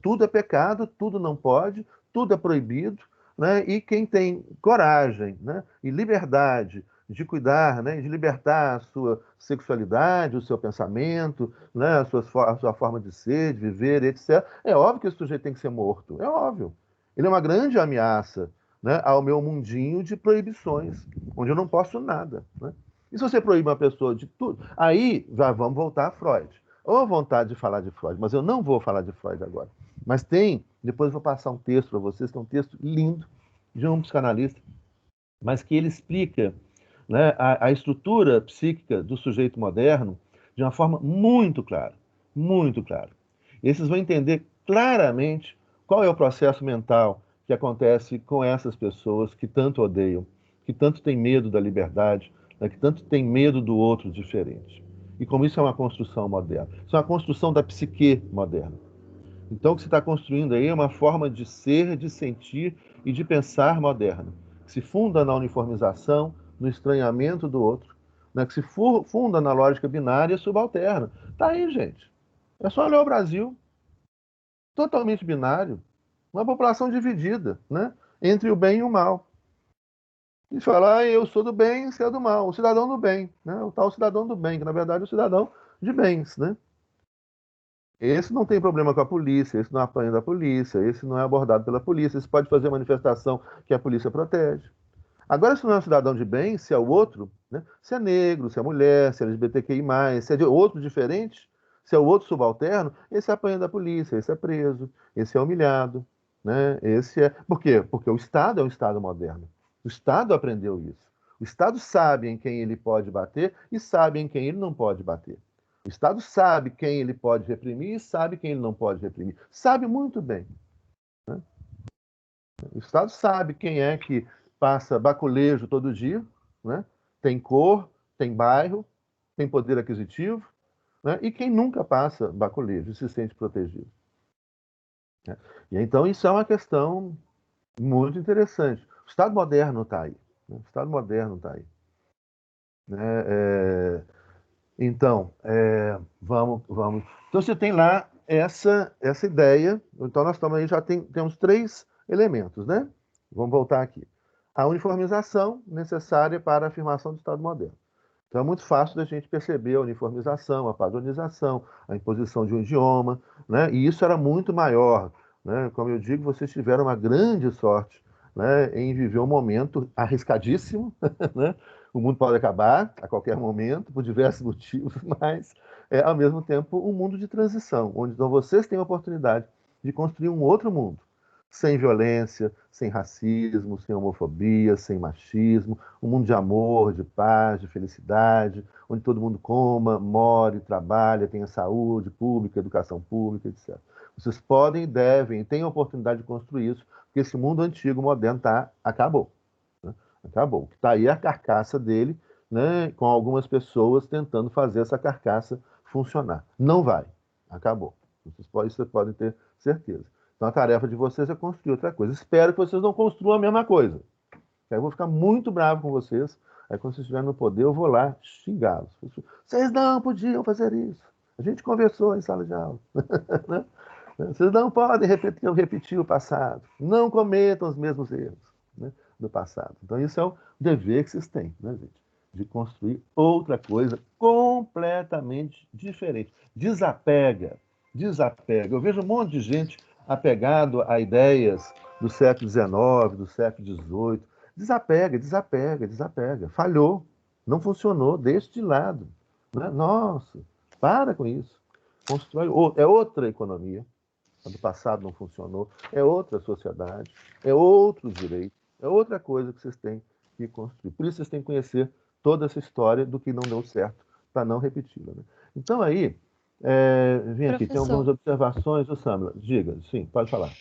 tudo é pecado, tudo não pode, tudo é proibido. Né? E quem tem coragem, né? E liberdade de cuidar, né? De libertar a sua sexualidade, o seu pensamento, né? A sua forma de ser, de viver, etc. É óbvio que esse sujeito tem que ser morto. É óbvio. Ele é uma grande ameaça, né, ao meu mundinho de proibições, onde eu não posso nada. Né? E se você proíbe uma pessoa de tudo, aí já vamos voltar a Freud. Ou vontade de falar de Freud, mas eu não vou falar de Freud agora. Mas depois eu vou passar um texto para vocês, que é um texto lindo de um psicanalista, mas que ele explica, né, a estrutura psíquica do sujeito moderno de uma forma muito clara, muito clara. E vocês vão entender claramente qual é o processo mental que acontece com essas pessoas que tanto odeiam, que tanto têm medo da liberdade, né, que tanto têm medo do outro diferente. E como isso é uma construção moderna. Isso é uma construção da psique moderna. Então, o que você está construindo aí é uma forma de ser, de sentir e de pensar moderna, que se funda na uniformização, no estranhamento do outro, né, que se funda na lógica binária e subalterna. Está aí, gente. É só olhar o Brasil, totalmente binário, uma população dividida, né, entre o bem e o mal. E falar, eu sou do bem, você é do mal, o cidadão do bem, né, o tal cidadão do bem, que na verdade é o cidadão de bens, né? Esse não tem problema com a polícia, esse não apanha da polícia, esse não é abordado pela polícia, esse pode fazer manifestação que a polícia protege. Agora, se não é um cidadão de bem, se é o outro, né? Se é negro, se é mulher, se é LGBTQI+, se é de outro diferente, se é o outro subalterno, esse apanha da polícia, esse é preso, esse é humilhado. Né? Esse é... Por quê? Porque o Estado é um Estado moderno. O Estado aprendeu isso. O Estado sabe em quem ele pode bater e sabe em quem ele não pode bater. O Estado sabe quem ele pode reprimir e sabe quem ele não pode reprimir. Sabe muito bem. Né? O Estado sabe quem é que passa baculejo todo dia, né? Tem cor, tem bairro, tem poder aquisitivo, né? E quem nunca passa baculejo e se sente protegido. Né? E então isso é uma questão muito interessante. O Estado moderno está aí. Né? O Estado moderno está aí. Né? Então, vamos. Então você tem lá essa ideia. Então nós estamos aí, já temos 3 elementos, né? Vamos voltar aqui. A uniformização necessária para a afirmação do Estado moderno. Então é muito fácil da gente perceber a uniformização, a padronização, a imposição de um idioma, né? E isso era muito maior. Né? Como eu digo, vocês tiveram uma grande sorte, né, em viver um momento arriscadíssimo, né? O mundo pode acabar a qualquer momento, por diversos motivos, mas ao mesmo tempo um mundo de transição, onde então, vocês têm a oportunidade de construir um outro mundo, sem violência, sem racismo, sem homofobia, sem machismo, um mundo de amor, de paz, de felicidade, onde todo mundo coma, more, trabalha, tenha saúde pública, educação pública, etc. Vocês podem, devem, têm a oportunidade de construir isso, porque esse mundo antigo, moderno, acabou. Né? Acabou. O que está aí é a carcaça dele, né, com algumas pessoas tentando fazer essa carcaça funcionar. Não vai. Acabou. Vocês podem ter certeza. Então a tarefa de vocês é construir outra coisa. Espero que vocês não construam a mesma coisa. Aí eu vou ficar muito bravo com vocês. Aí quando vocês estiverem no poder, eu vou lá xingá-los. Vocês não podiam fazer isso. A gente conversou em sala de aula. Né? Vocês não podem repetir o passado. Não cometam os mesmos erros, né, do passado. Então isso é o dever que vocês têm, né, gente? De construir outra coisa completamente diferente. Desapega. Eu vejo um monte de gente apegado a ideias do século XIX, do século XVIII. Desapega. Falhou, não funcionou, deixa de lado. Né? Nossa, para com isso. Constrói, é outra economia, a do passado não funcionou, é outra sociedade, é outros direitos, é outra coisa que vocês têm que construir. Por isso vocês têm que conhecer toda essa história do que não deu certo, para não repeti-la. Né? Então aí, vem aqui, tem algumas observações. O Samila, diga, sim, pode falar.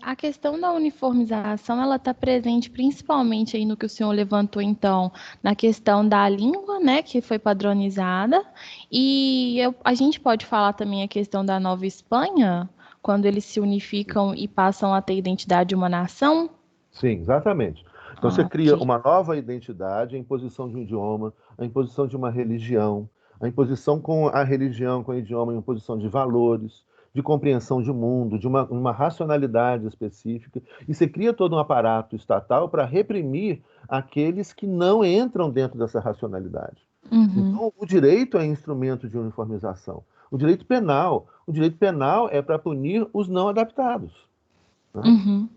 A questão da uniformização, ela está presente principalmente aí no que o senhor levantou, então, na questão da língua, né, que foi padronizada, e a gente pode falar também a questão da Nova Espanha, quando eles se unificam e passam a ter identidade de uma nação? Sim, exatamente. Então você cria Ok. uma nova identidade, a imposição de um idioma, a imposição de uma religião, a imposição com a religião, com o idioma, a imposição de valores, de compreensão de mundo, de uma racionalidade específica, e você cria todo um aparato estatal para reprimir aqueles que não entram dentro dessa racionalidade. Uhum, Então, o direito é instrumento de uniformização. O direito penal é para punir os não adaptados, né? uhum,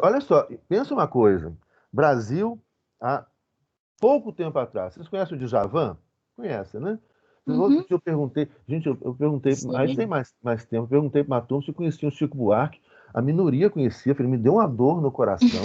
Olha só, pensa uma coisa. Brasil, há pouco tempo atrás, vocês conhecem o Djavan? Conhecem, né? Outro uhum. dia eu perguntei, gente, eu perguntei, aí Sim. tem mais tempo, eu perguntei para uma turma se conheciam o Chico Buarque. A minoria conhecia, falei, me deu uma dor no coração.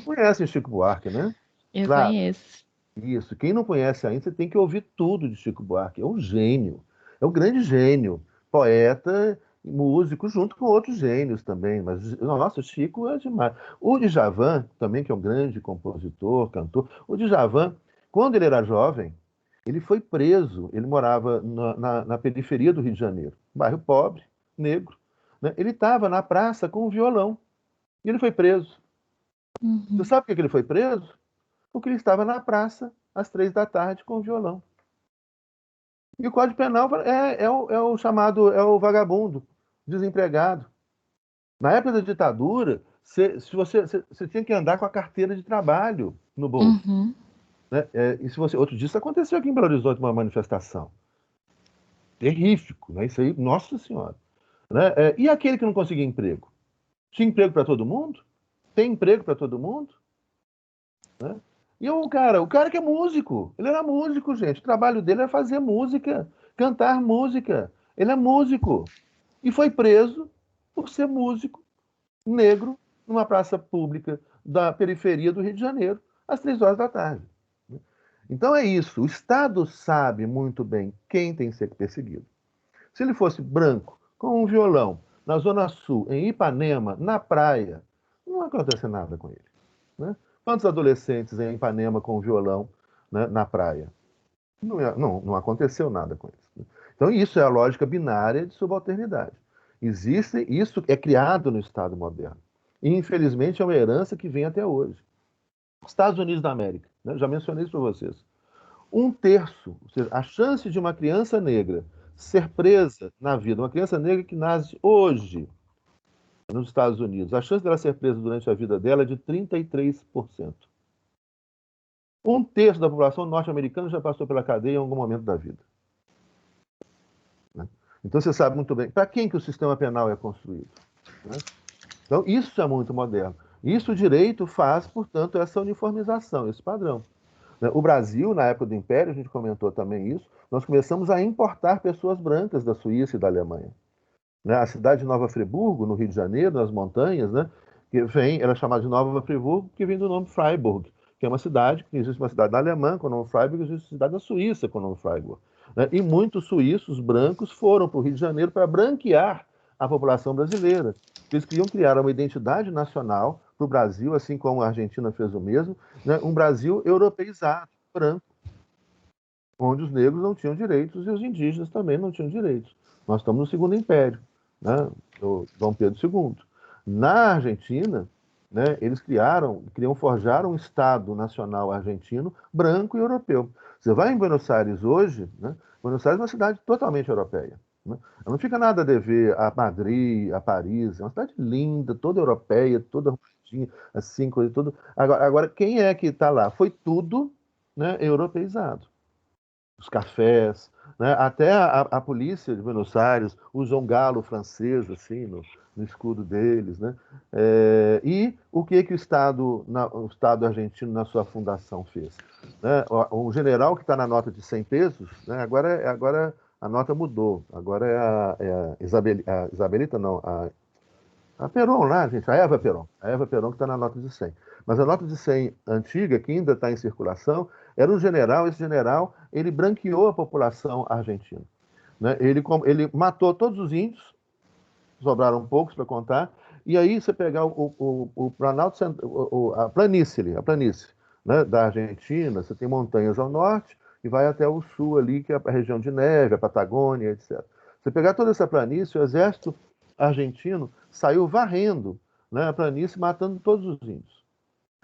Conhecem o Chico Buarque, né? Eu Claro, conheço. isso. Quem não conhece ainda, você tem que ouvir tudo de Chico Buarque. É um gênio. É um grande gênio. Poeta, músico, junto com outros gênios também. Mas, nossa, o Chico é demais. O Djavan, também, que é um grande compositor, cantor. O Djavan, quando ele era jovem, ele foi preso. Ele morava na periferia do Rio de Janeiro. Bairro pobre, negro, né? Ele estava na praça com um violão. E ele foi preso. Você Uhum. sabe por que ele foi preso? Porque ele estava na praça às 3 da tarde com o violão. E o Código Penal é o chamado, é o vagabundo, desempregado. Na época da ditadura, você tinha que andar com a carteira de trabalho no bolso, Uhum. né? E se você, outro dia isso aconteceu aqui em Belo Horizonte, uma manifestação. Terrífico, né? Isso aí, nossa senhora. Né? E aquele que não conseguia emprego? Tinha emprego para todo mundo? Tem emprego para todo mundo? Né? E o cara que é músico, ele era músico, gente. O trabalho dele era fazer música, cantar música. Ele é músico. E foi preso por ser músico negro numa praça pública da periferia do Rio de Janeiro, às 3 horas da tarde. Então é isso. O Estado sabe muito bem quem tem que ser perseguido. Se ele fosse branco, com um violão, na Zona Sul, em Ipanema, na praia, não ia acontecer nada com ele. Né? Quantos adolescentes em Ipanema com violão, né, na praia? Não aconteceu nada com eles. Né? Então, isso é a lógica binária de subalternidade. Existe, isso é criado no Estado moderno. E, infelizmente, é uma herança que vem até hoje. Estados Unidos da América, né? Já mencionei isso para vocês. 1/3, ou seja, a chance de uma criança negra ser presa na vida, uma criança negra que nasce hoje nos Estados Unidos, a chance dela ser presa durante a vida dela é de 33%. 1/3 da população norte-americana já passou pela cadeia em algum momento da vida. Né? Então você sabe muito bem para quem que o sistema penal é construído. Né? Então isso é muito moderno. Isso o direito faz, portanto, essa uniformização, esse padrão. Né? O Brasil, na época do Império, a gente comentou também isso, nós começamos a importar pessoas brancas da Suíça e da Alemanha. Né? A cidade de Nova Friburgo, no Rio de Janeiro, nas montanhas, né? Ela é chamada de Nova Friburgo, que vem do nome Freiburg, que é uma cidade, que existe uma cidade da Alemanha com o nome Freiburg, existe uma cidade da Suíça com o nome Freiburg. Né? E muitos suíços brancos foram para o Rio de Janeiro para branquear a população brasileira. Eles queriam criar uma identidade nacional para o Brasil, assim como a Argentina fez o mesmo, né? Um Brasil europeizado, branco, onde os negros não tinham direitos e os indígenas também não tinham direitos. Nós estamos no Segundo Império, né, do Dom Pedro II. Na Argentina, né, eles queriam forjar um Estado nacional argentino, branco e europeu. Você vai em Buenos Aires hoje, né, Buenos Aires é uma cidade totalmente europeia. Né? Ela não fica nada a dever a Madrid, a Paris, é uma cidade linda, toda europeia, toda arrumadinha, assim, coisa tudo. Agora, quem é que está lá? Foi tudo, né, europeizado. Os cafés, né? Até a polícia de Buenos Aires usa um galo francês assim no escudo deles, né? E o que o Estado argentino na sua fundação fez? Né? O general que está na nota de 100 pesos, né? Agora a nota mudou, agora a Isabelita, não, a Perón lá, gente, a Eva Perón que está na nota de 100. Mas a nota de 100 antiga, que ainda está em circulação, era um general, esse general, ele branqueou a população argentina. Né? Ele matou todos os índios, sobraram poucos para contar, e aí você pegar o Planalto, a planície, né, da Argentina, você tem montanhas ao norte e vai até o sul ali, que é a região de neve, a Patagônia, etc. Você pegar toda essa planície, o exército argentino saiu varrendo, né, a planície, matando todos os índios.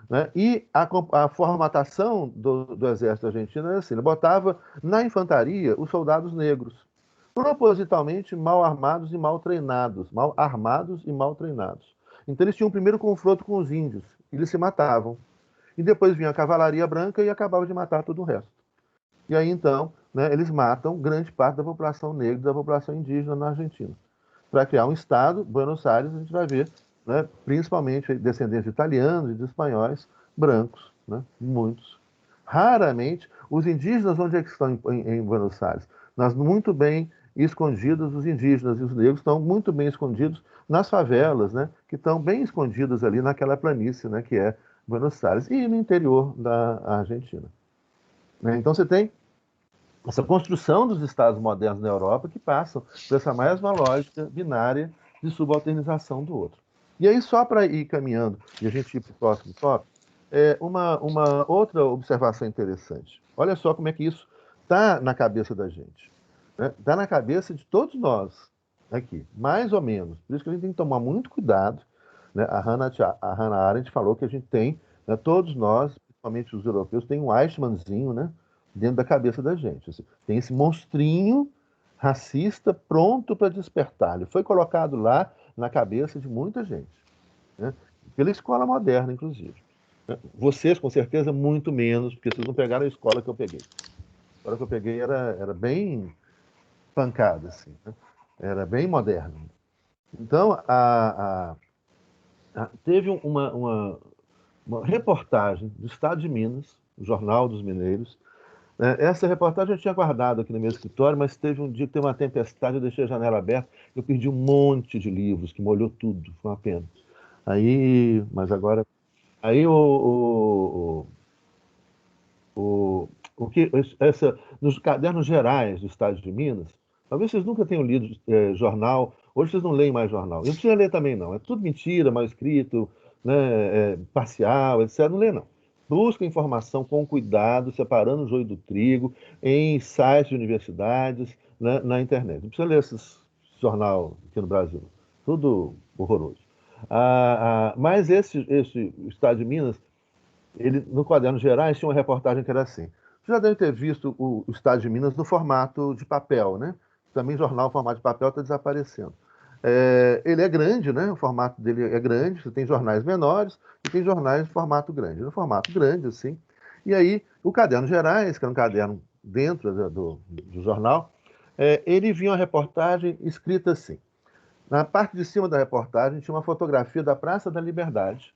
Né? E a formatação do exército argentino era assim: ele botava na infantaria os soldados negros, propositalmente mal armados e mal treinados, mal armados e mal treinados. Então eles tinham um primeiro confronto com os índios, eles se matavam. E depois vinha a cavalaria branca e acabava de matar todo o resto. E aí então, né, eles matam grande parte da população negra, da população indígena na Argentina. Para criar um estado, Buenos Aires, a gente vai ver, né, principalmente descendentes de italianos e de espanhóis, brancos, né, muitos. Raramente, os indígenas, onde é que estão em Buenos Aires? Nós muito bem escondidos, os indígenas e os negros estão muito bem escondidos nas favelas, né, que estão bem escondidas ali naquela planície, né, que é Buenos Aires, e no interior da Argentina. Né? Então você tem essa construção dos estados modernos na Europa que passam por essa mesma lógica binária de subalternização do outro. E aí, só para ir caminhando e a gente ir para o próximo tópico, uma outra observação interessante. Olha só como é que isso está na cabeça da gente. Está na cabeça de todos nós aqui, mais ou menos. Por isso que a gente tem que tomar muito cuidado. Né? A Hannah Arendt falou que a gente tem, né, todos nós, principalmente os europeus, tem um Eichmannzinho, né, dentro da cabeça da gente. Assim, tem esse monstrinho racista pronto para despertar. Ele foi colocado lá na cabeça de muita gente, né, pela escola moderna, inclusive. Vocês, com certeza, muito menos, porque vocês não pegaram a escola que eu peguei. A escola que eu peguei era bem pancada, assim, né? Era bem moderna. Então, teve uma reportagem do Estado de Minas, o Jornal dos Mineiros. Essa reportagem eu tinha guardado aqui no meu escritório, mas teve um dia que teve uma tempestade, eu deixei a janela aberta, eu perdi um monte de livros, que molhou tudo, foi uma pena. Mas agora... Aí nos cadernos gerais do Estado de Minas, talvez vocês nunca tenham lido jornal, hoje vocês não leem mais jornal. Eu não precisa ler também, não. É tudo mentira, mal escrito, né, parcial, etc. Não lê, não. Busca informação com cuidado, separando o joio do trigo, em sites de universidades, né, na internet. Não precisa ler esse jornal aqui no Brasil. Tudo horroroso. Mas esse Estado de Minas, ele, no Cadernos Gerais, tinha uma reportagem que era assim. Você já deve ter visto o Estado de Minas no formato de papel, né? Também jornal no formato de papel está desaparecendo. Ele é grande, né? O formato dele é grande. Você tem jornais menores e tem jornais de formato grande. No formato grande, assim. E aí, o Cadernos Gerais, que era um caderno dentro do jornal, ele vinha uma reportagem escrita assim. Na parte de cima da reportagem tinha uma fotografia da Praça da Liberdade,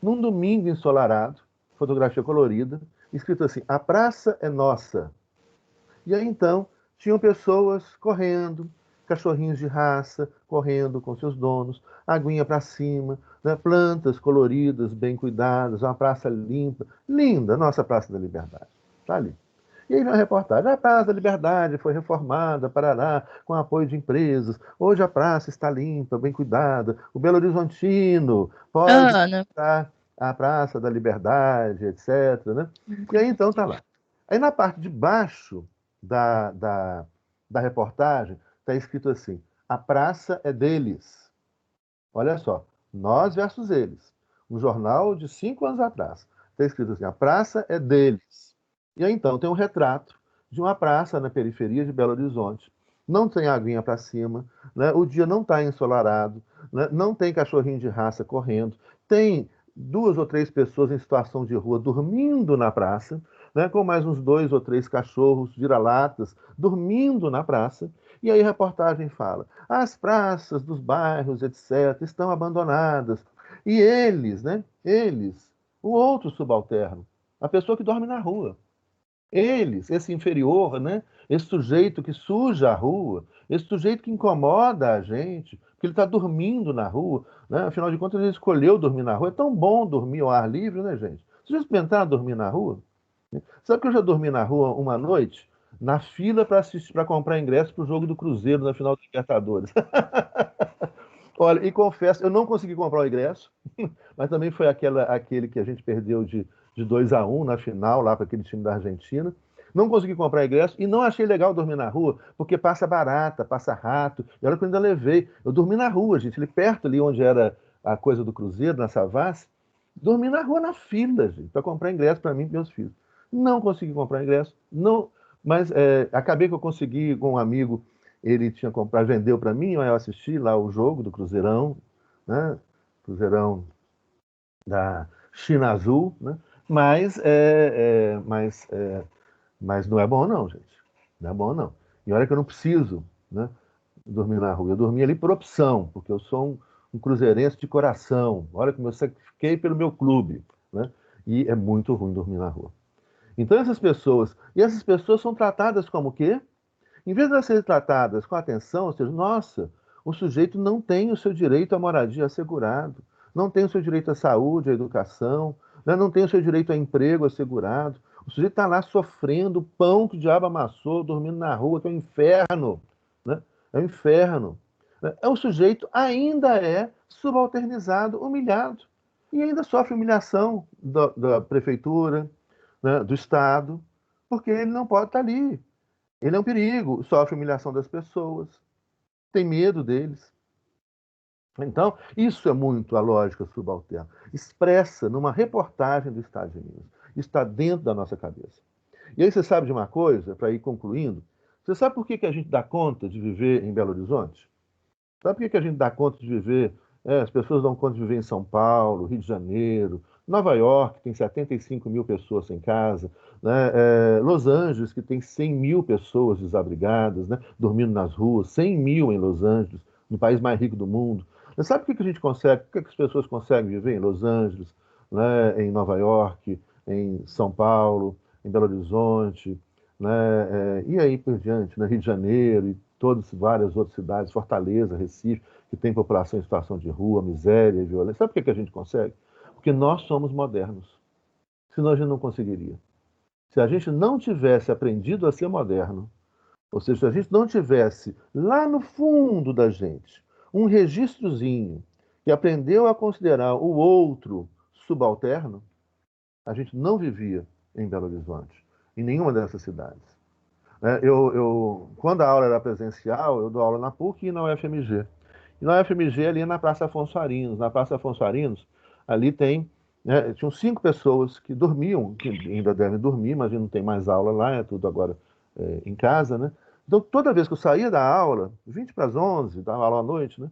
num domingo ensolarado, fotografia colorida, escrito assim: a praça é nossa. E aí então tinham pessoas correndo, cachorrinhos de raça correndo com seus donos, aguinha para cima, né, plantas coloridas, bem cuidadas, uma praça limpa, linda, nossa Praça da Liberdade. Está ali. E aí vem uma reportagem: a Praça da Liberdade foi reformada, Paraná, com apoio de empresas. Hoje a praça está limpa, bem cuidada. O Belo Horizontino pode visitar a Praça da Liberdade, etc. Né? E aí então está lá. Aí na parte de baixo da reportagem está escrito assim: a praça é deles. Olha só, nós versus eles. Um jornal de 5 anos atrás. Está escrito assim: a praça é deles. E aí, então, tem um retrato de uma praça na periferia de Belo Horizonte. Não tem aguinha para cima, né? O dia não está ensolarado, né? Não tem cachorrinho de raça correndo, tem 2 ou 3 pessoas em situação de rua dormindo na praça, né? Com mais uns 2 ou 3 cachorros vira-latas dormindo na praça. E aí a reportagem fala: as praças dos bairros, etc., estão abandonadas. E eles, né? Eles, o outro subalterno, a pessoa que dorme na rua. Eles, esse inferior, né? Esse sujeito que suja a rua, esse sujeito que incomoda a gente, porque ele está dormindo na rua, né? Afinal de contas, ele escolheu dormir na rua. É tão bom dormir ao ar livre, né, gente? Vocês já experimentaram dormir na rua? Sabe que eu já dormi na rua uma noite, na fila para comprar ingresso para o jogo do Cruzeiro na final da Libertadores? Olha, e confesso, eu não consegui comprar o ingresso, mas também foi aquele que a gente perdeu de 2-1 na final, lá para aquele time da Argentina. Não consegui comprar ingresso e não achei legal dormir na rua, porque passa barata, passa rato. E olha que eu ainda levei. Eu dormi na rua, gente, ali perto, ali onde era a coisa do Cruzeiro, na Savassi. Dormi na rua, na fila, gente, para comprar ingresso para mim e meus filhos. Não consegui comprar ingresso, não, mas acabei que eu consegui com um amigo, ele tinha comprado, vendeu para mim, eu assisti lá o jogo do Cruzeirão, né? Cruzeirão da China Azul, né? Mas, mas não é bom não, gente. Não é bom não. E olha que eu não preciso, né, dormir na rua. Eu dormi ali por opção, porque eu sou um cruzeirense de coração. Olha como eu sacrifiquei pelo meu clube, né? E é muito ruim dormir na rua. Então essas pessoas são tratadas como o quê? Em vez de elas serem tratadas com atenção, ou seja, nossa, o sujeito não tem o seu direito à moradia assegurado, não tem o seu direito à saúde, à educação, né? Não tem o seu direito a emprego assegurado. O sujeito está lá sofrendo, o pão que o diabo amassou, dormindo na rua, que é um inferno, né? É um inferno. Né? O sujeito ainda é subalternizado, humilhado, e ainda sofre humilhação da prefeitura, né, do Estado, porque ele não pode estar ali. Ele é um perigo, sofre humilhação das pessoas, tem medo deles. Então, isso é muito a lógica subalterna, expressa numa reportagem do Estado de Minas. Isso está dentro da nossa cabeça. E aí você sabe de uma coisa, para ir concluindo, você sabe por que a gente dá conta de viver em Belo Horizonte? Sabe por que a gente dá conta de viver, as pessoas dão conta de viver em São Paulo, Rio de Janeiro, Nova York, que tem 75 mil pessoas sem casa, né? Los Angeles, que tem 100 mil pessoas desabrigadas, né, dormindo nas ruas, 100 mil em Los Angeles, no país mais rico do mundo. Mas sabe por que a gente consegue, por que as pessoas conseguem viver em Los Angeles, né, em Nova York, em São Paulo, em Belo Horizonte, né, e aí por diante, né, Rio de Janeiro e todas várias outras cidades, Fortaleza, Recife, que tem população em situação de rua, miséria e violência. Sabe por que a gente consegue? Porque nós somos modernos. Senão a gente não conseguiria. Se a gente não tivesse aprendido a ser moderno, ou seja, se a gente não tivesse lá no fundo da gente um registrozinho que aprendeu a considerar o outro subalterno, a gente não vivia em Belo Horizonte, em nenhuma dessas cidades. Quando a aula era presencial, eu dou aula na PUC e na UFMG. E na UFMG, ali na Praça Afonso Arinos. Na Praça Afonso Arinos, ali tem, né, tinham 5 pessoas que dormiam, que ainda devem dormir, mas não tem mais aula lá, é tudo agora em casa, né? Então, toda vez que eu saía da aula, 20 para as 11, dava aula à noite, né?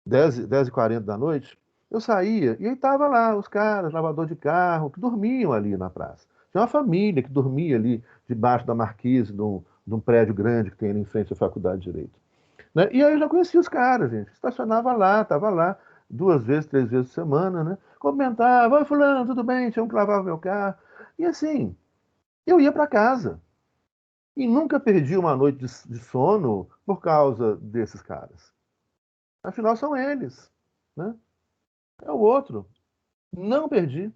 10h40 da noite, eu saía e aí tava lá os caras, lavador de carro, que dormiam ali na praça. Tinha uma família que dormia ali debaixo da marquise de um prédio grande que tem ali em frente à Faculdade de Direito. Né? E aí eu já conhecia os caras, gente. Estacionava lá, estava lá 2 vezes, 3 vezes por semana, né? Comentava, oi fulano, tudo bem? Tinha um que lavava meu carro. E assim, eu ia para casa. E nunca perdi uma noite de sono por causa desses caras. Afinal, são eles, né? É o outro. Não perdi.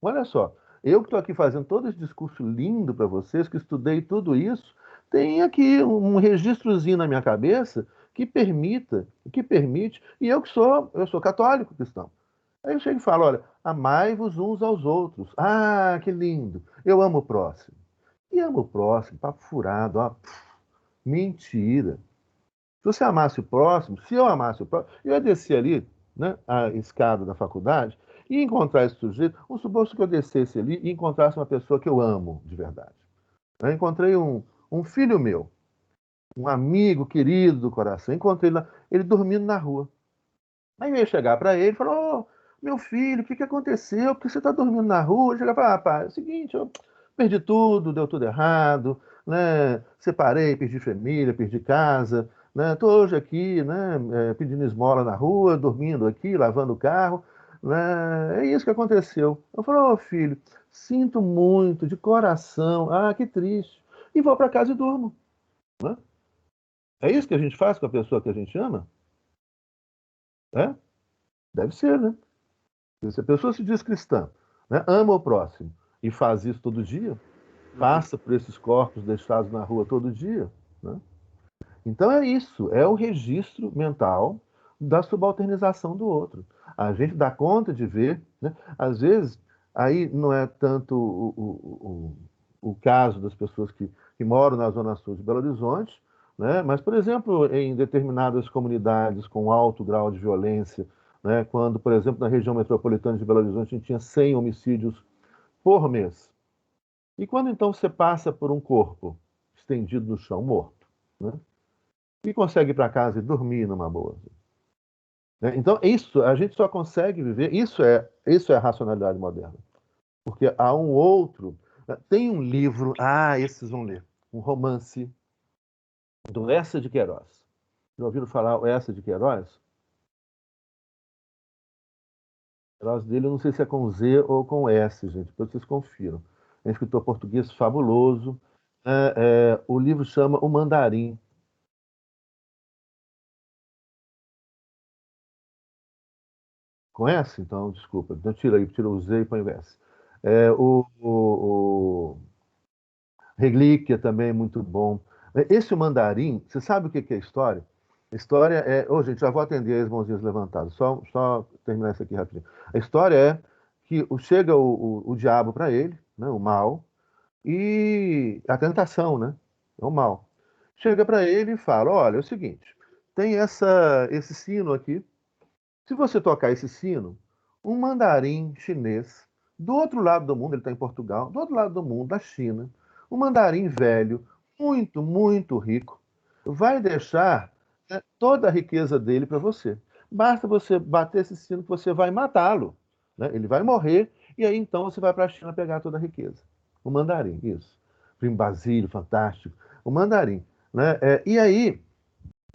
Olha só, eu que estou aqui fazendo todo esse discurso lindo para vocês, que estudei tudo isso, tem aqui um registrozinho na minha cabeça que permite, e eu sou católico cristão. Aí eu chego e falo, olha, amai-vos uns aos outros. Ah, que lindo. Eu amo o próximo. E amo o próximo, papo furado, ó. Mentira. Se você amasse o próximo, se eu amasse o próximo, eu ia descer ali, né, a escada da faculdade e encontrar esse sujeito. Vamos supor que eu descesse ali e encontrasse uma pessoa que eu amo de verdade. Eu encontrei um filho meu, um amigo querido do coração. Encontrei lá, ele dormindo na rua. Aí eu ia chegar para ele e falar: Ô, meu filho, o que aconteceu? Por que você está dormindo na rua? Eu chegava e falava: pai, é o seguinte, eu perdi tudo, deu tudo errado, né? Separei, perdi família, perdi casa, né? Estou hoje aqui, né? Pedindo esmola na rua, dormindo aqui, lavando o carro, né? É isso que aconteceu. Eu falei: ô filho, sinto muito, de coração, ah, que triste. E vou para casa e durmo, né? É isso que a gente faz com a pessoa que a gente ama? É? Deve ser, né? Se a pessoa se diz cristã, né, ama o próximo e faz isso todo dia, passa por esses corpos deixados na rua todo dia, né? Então é isso, é o registro mental da subalternização do outro. A gente dá conta de ver, né? Às vezes, aí não é tanto o caso das pessoas que moram na Zona Sul de Belo Horizonte, né? Mas, por exemplo, em determinadas comunidades com alto grau de violência, né? Quando, por exemplo, na região metropolitana de Belo Horizonte, a gente tinha 100 homicídios por mês. E quando então você passa por um corpo estendido no chão, morto, né? E consegue ir para casa e dormir numa boa. Né? Então, isso a gente só consegue viver, isso é a racionalidade moderna. Porque há um outro. Tem um livro, esses vão ler, um romance do Eça de Queiroz. Já ouviram falar o Eça de Queiroz? Queiroz dele, eu não sei se é com Z ou com S, gente, depois vocês confiram. É um escritor português fabuloso. O livro chama O Mandarim. Conhece? Então, desculpa. Então, tira o Z e põe o S. O Relíquia também é muito bom. Esse o Mandarim, você sabe o que é a história? A história é. Gente, já vou atender as mãozinhas levantadas. Só terminar isso aqui rapidinho. A história é que chega o diabo para ele, né, o mal, e a tentação, né? É o mal. Chega para ele e fala: olha, é o seguinte, tem esse sino aqui. Se você tocar esse sino, um mandarim chinês, do outro lado do mundo, ele está em Portugal, do outro lado do mundo, da China, um mandarim velho, muito, muito rico, vai deixar, né, toda a riqueza dele para você. Basta você bater esse sino que você vai matá-lo. Né? Ele vai morrer, e aí então você vai para a China pegar toda a riqueza. O mandarim, isso. Primo Basílio, fantástico. O mandarim. Né? E aí,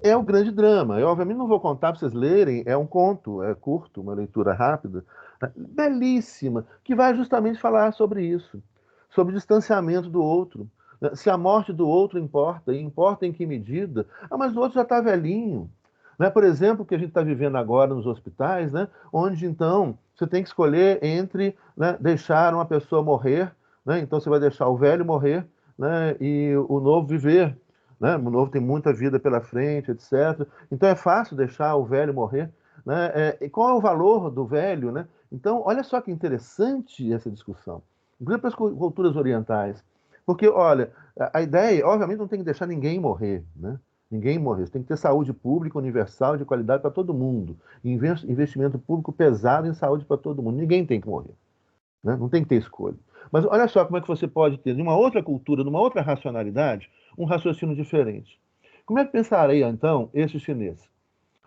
é o grande drama. Eu, obviamente, não vou contar para vocês lerem, é um conto, é curto, uma leitura rápida, né, belíssima, que vai justamente falar sobre isso, sobre o distanciamento do outro. Né, se a morte do outro importa, e importa em que medida? Mas o outro já está velhinho. Né? Por exemplo, o que a gente está vivendo agora nos hospitais, né, onde, então, você tem que escolher entre, né, deixar uma pessoa morrer, né, então você vai deixar o velho morrer, né, e o novo viver. Né? O novo tem muita vida pela frente, etc. Então é fácil deixar o velho morrer. Né? E qual é o valor do velho? Né? Então, olha só que interessante essa discussão, inclusive para as culturas orientais. Porque, olha, a ideia, obviamente, não tem que deixar ninguém morrer. Né? Ninguém morrer. Você tem que ter saúde pública universal de qualidade para todo mundo. Investimento público pesado em saúde para todo mundo. Ninguém tem que morrer. Né? Não tem que ter escolha. Mas olha só como é que você pode ter, numa outra cultura, numa outra racionalidade, um raciocínio diferente. Como é que pensaria, então, esse chinês?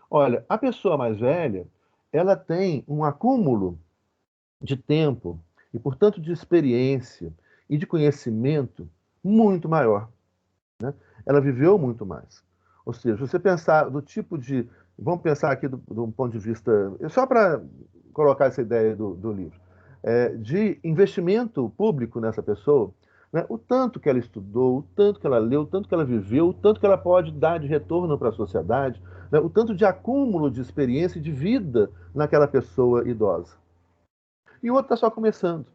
Olha, a pessoa mais velha, ela tem um acúmulo de tempo e, portanto, de experiência e de conhecimento muito maior. Né? Ela viveu muito mais. Ou seja, você pensar do tipo de. Vamos pensar aqui do ponto de vista. Só para colocar essa ideia do livro. De investimento público nessa pessoa, né? O tanto que ela estudou, o tanto que ela leu, o tanto que ela viveu, o tanto que ela pode dar de retorno para a sociedade, né? O tanto de acúmulo de experiência e de vida naquela pessoa idosa. E o outro está só começando.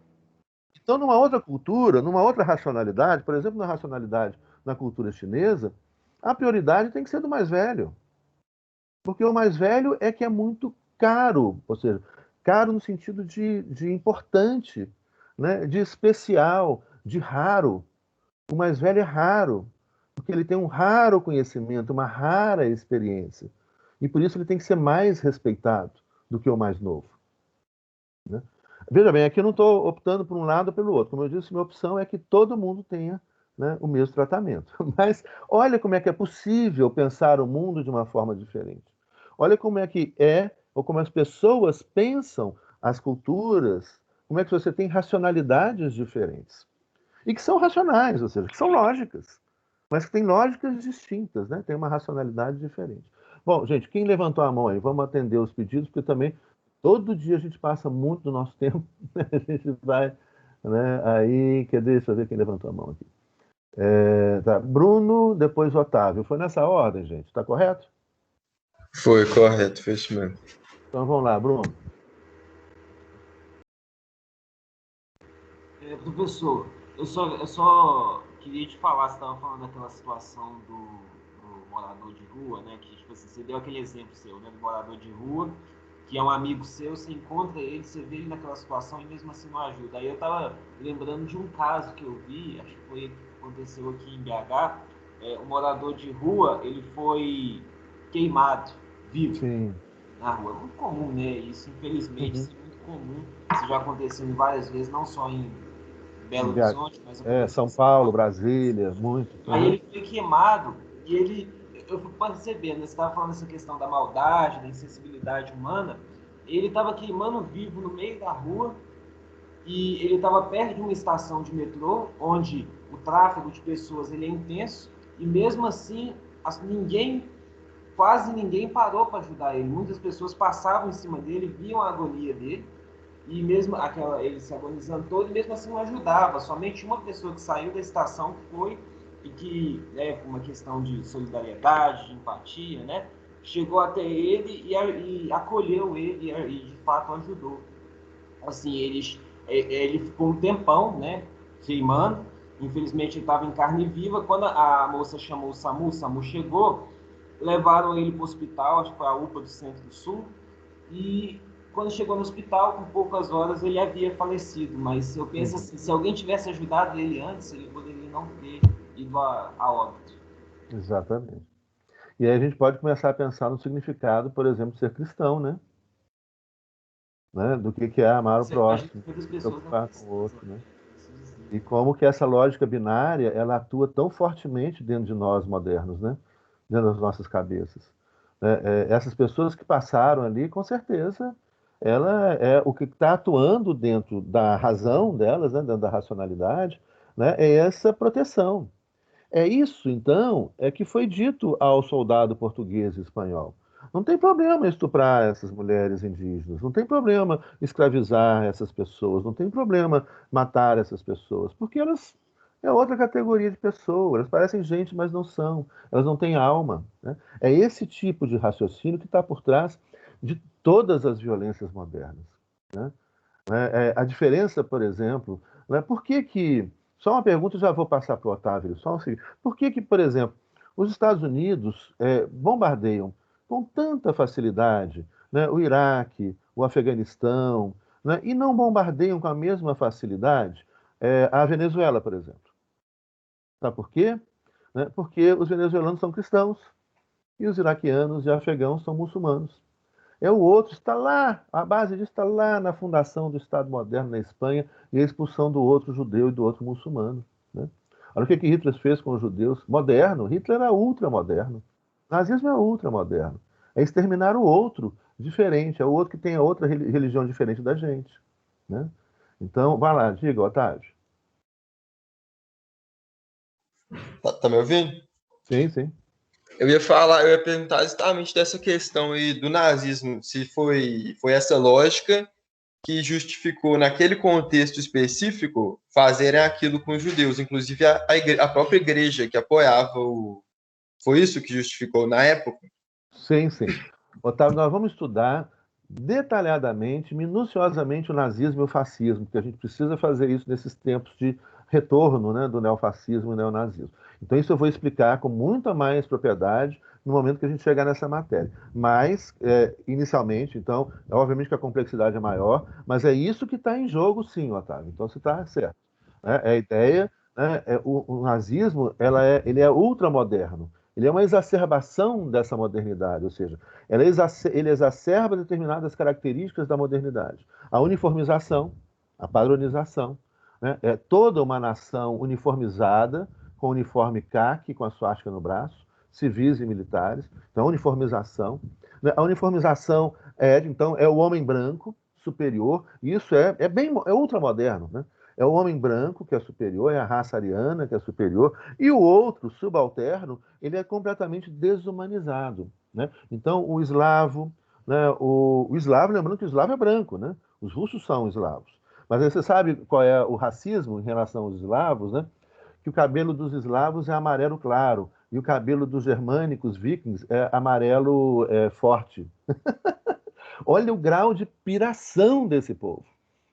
Então, numa outra cultura, numa outra racionalidade, por exemplo, na racionalidade na cultura chinesa, a prioridade tem que ser do mais velho. Porque o mais velho é que é muito caro, ou seja, caro no sentido de importante, né? De especial, de raro. O mais velho é raro, porque ele tem um raro conhecimento, uma rara experiência. E por isso ele tem que ser mais respeitado do que o mais novo. Né? Veja bem, aqui eu não estou optando por um lado ou pelo outro. Como eu disse, minha opção é que todo mundo tenha, né, o mesmo tratamento. Mas olha como é que é possível pensar o mundo de uma forma diferente. Olha como é que ou como as pessoas pensam as culturas, como é que você tem racionalidades diferentes. E que são racionais, ou seja, que são lógicas, mas que têm lógicas distintas, né? Tem uma racionalidade diferente. Bom, gente, quem levantou a mão aí? Vamos atender os pedidos, porque também todo dia a gente passa muito do nosso tempo, né? A gente vai, né? Aí, deixa eu ver quem levantou a mão aqui. Tá. Bruno, depois Otávio. Foi nessa ordem, gente, tá correto? Foi, correto, foi isso mesmo. Então vamos lá, Bruno. Professor, eu só queria te falar, você estava falando daquela situação do morador de rua, né? Que tipo assim, você deu aquele exemplo seu, né? Do morador de rua que é um amigo seu, você encontra ele, você vê ele naquela situação e mesmo assim não ajuda. Aí eu estava lembrando de um caso que eu vi, acho que aconteceu aqui em BH, um morador de rua, ele foi queimado, vivo, Sim. na rua. É muito comum, né? Isso, infelizmente, Uhum. isso é muito comum. Isso já aconteceu várias vezes, não só em Belo BH. Horizonte, mas aconteceu São em São Paulo, Paulo. Brasília, muito. Aí Uhum. ele foi queimado e eu fui percebendo, você estava falando essa questão da maldade, da insensibilidade humana, ele estava queimando vivo no meio da rua e ele estava perto de uma estação de metrô, onde o tráfego de pessoas ele é intenso, e mesmo assim quase ninguém parou para ajudar ele. Muitas pessoas passavam em cima dele, viam a agonia dele, e mesmo ele se agonizando todo, e mesmo assim não ajudava. Somente uma pessoa que saiu da estação foi, e que, por uma questão de solidariedade, de empatia, né, chegou até ele e acolheu ele e de fato ajudou. Assim, ele ficou um tempão, né, queimando. Infelizmente ele estava em carne viva. Quando a moça chamou o SAMU chegou, levaram ele para o hospital, acho que foi a UPA do Centro-Sul, e quando chegou no hospital, com poucas horas, ele havia falecido. Mas eu penso assim, se alguém tivesse ajudado ele antes, ele poderia não ter ido a óbito. Exatamente. E aí a gente pode começar a pensar no significado, por exemplo, de ser cristão, né? Do que é amar o Você imagina próximo, muitas se pessoas não preocupar com o precisam, outro, né? isso dizer. E como que essa lógica binária, ela atua tão fortemente dentro de nós modernos, né? Dentro das nossas cabeças. Essas pessoas que passaram ali, com certeza, ela é o que está atuando dentro da razão delas, né? Dentro da racionalidade, né? É essa proteção. É isso, então, é que foi dito ao soldado português e espanhol. Não tem problema estuprar essas mulheres indígenas, não tem problema escravizar essas pessoas, não tem problema matar essas pessoas, porque elas é outra categoria de pessoas, elas parecem gente, mas não são, elas não têm alma, né? É esse tipo de raciocínio que está por trás de todas as violências modernas, né? A diferença, por exemplo, né, por que que. Só uma pergunta, já vou passar para o Otávio. Só um seguinte. Por que que, por exemplo, os Estados Unidos bombardeiam com tanta facilidade, né, o Iraque, o Afeganistão, né, e não bombardeiam com a mesma facilidade a Venezuela, por exemplo? Sabe por quê? Né, porque os venezuelanos são cristãos e os iraquianos e afegãos são muçulmanos. O outro está lá, a base disso está lá na fundação do Estado moderno na Espanha e a expulsão do outro judeu e do outro muçulmano, né? Olha o que Hitler fez com os judeus. Moderno, Hitler era ultramoderno. O nazismo é ultramoderno. É exterminar o outro diferente, é o outro que tem a outra religião diferente da gente, né? Então, vai lá, diga, Otávio. Tá me ouvindo? Sim, sim. Eu ia perguntar exatamente dessa questão aí do nazismo, se foi essa lógica que justificou, naquele contexto específico, fazerem aquilo com os judeus, inclusive a própria igreja que apoiava o. Foi isso que justificou na época? Sim, sim. Otávio, nós vamos estudar detalhadamente, minuciosamente o nazismo e o fascismo, porque a gente precisa fazer isso nesses tempos de retorno, né, do neofascismo e neonazismo. Então, isso eu vou explicar com muita mais propriedade no momento que a gente chegar nessa matéria. Mas, inicialmente, então, obviamente que a complexidade é maior, mas é isso que está em jogo, sim, Otávio. Então, você está certo, né? É a ideia, né, o nazismo ele é ultramoderno. Ele é uma exacerbação dessa modernidade, ou seja, ele exacerba determinadas características da modernidade. A uniformização, a padronização, né? É toda uma nação uniformizada, com uniforme CAQ, com a suástica no braço, civis e militares. Então, a uniformização. Né? A uniformização então, é o homem branco superior, e isso é ultramoderno, né? É o homem branco que é superior, é a raça ariana que é superior, e o outro, subalterno, ele é completamente desumanizado, né? Então, o eslavo, né? O eslavo, lembrando que o eslavo é branco, né? Os russos são eslavos. Mas aí você sabe qual é o racismo em relação aos eslavos, né? Que o cabelo dos eslavos é amarelo claro, e o cabelo dos germânicos, vikings, é amarelo forte. Olha o grau de piração desse povo.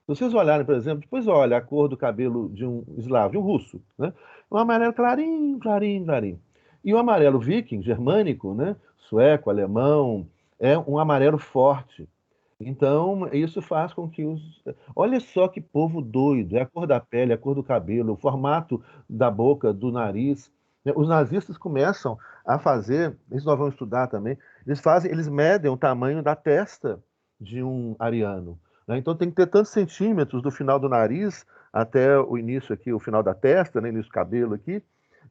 Se vocês olharem, por exemplo, depois olha a cor do cabelo de um eslavo, de um russo, né? Um amarelo clarinho, clarinho, clarinho. E o amarelo viking, germânico, né? Sueco, alemão, é um amarelo forte. Então, isso faz com que os. Olha só que povo doido! É a cor da pele, a cor do cabelo, o formato da boca, do nariz. Os nazistas começam a fazer, isso nós vamos estudar também, eles medem o tamanho da testa de um ariano, né? Então tem que ter tantos centímetros do final do nariz até o início aqui, o final da testa, né, início do cabelo aqui,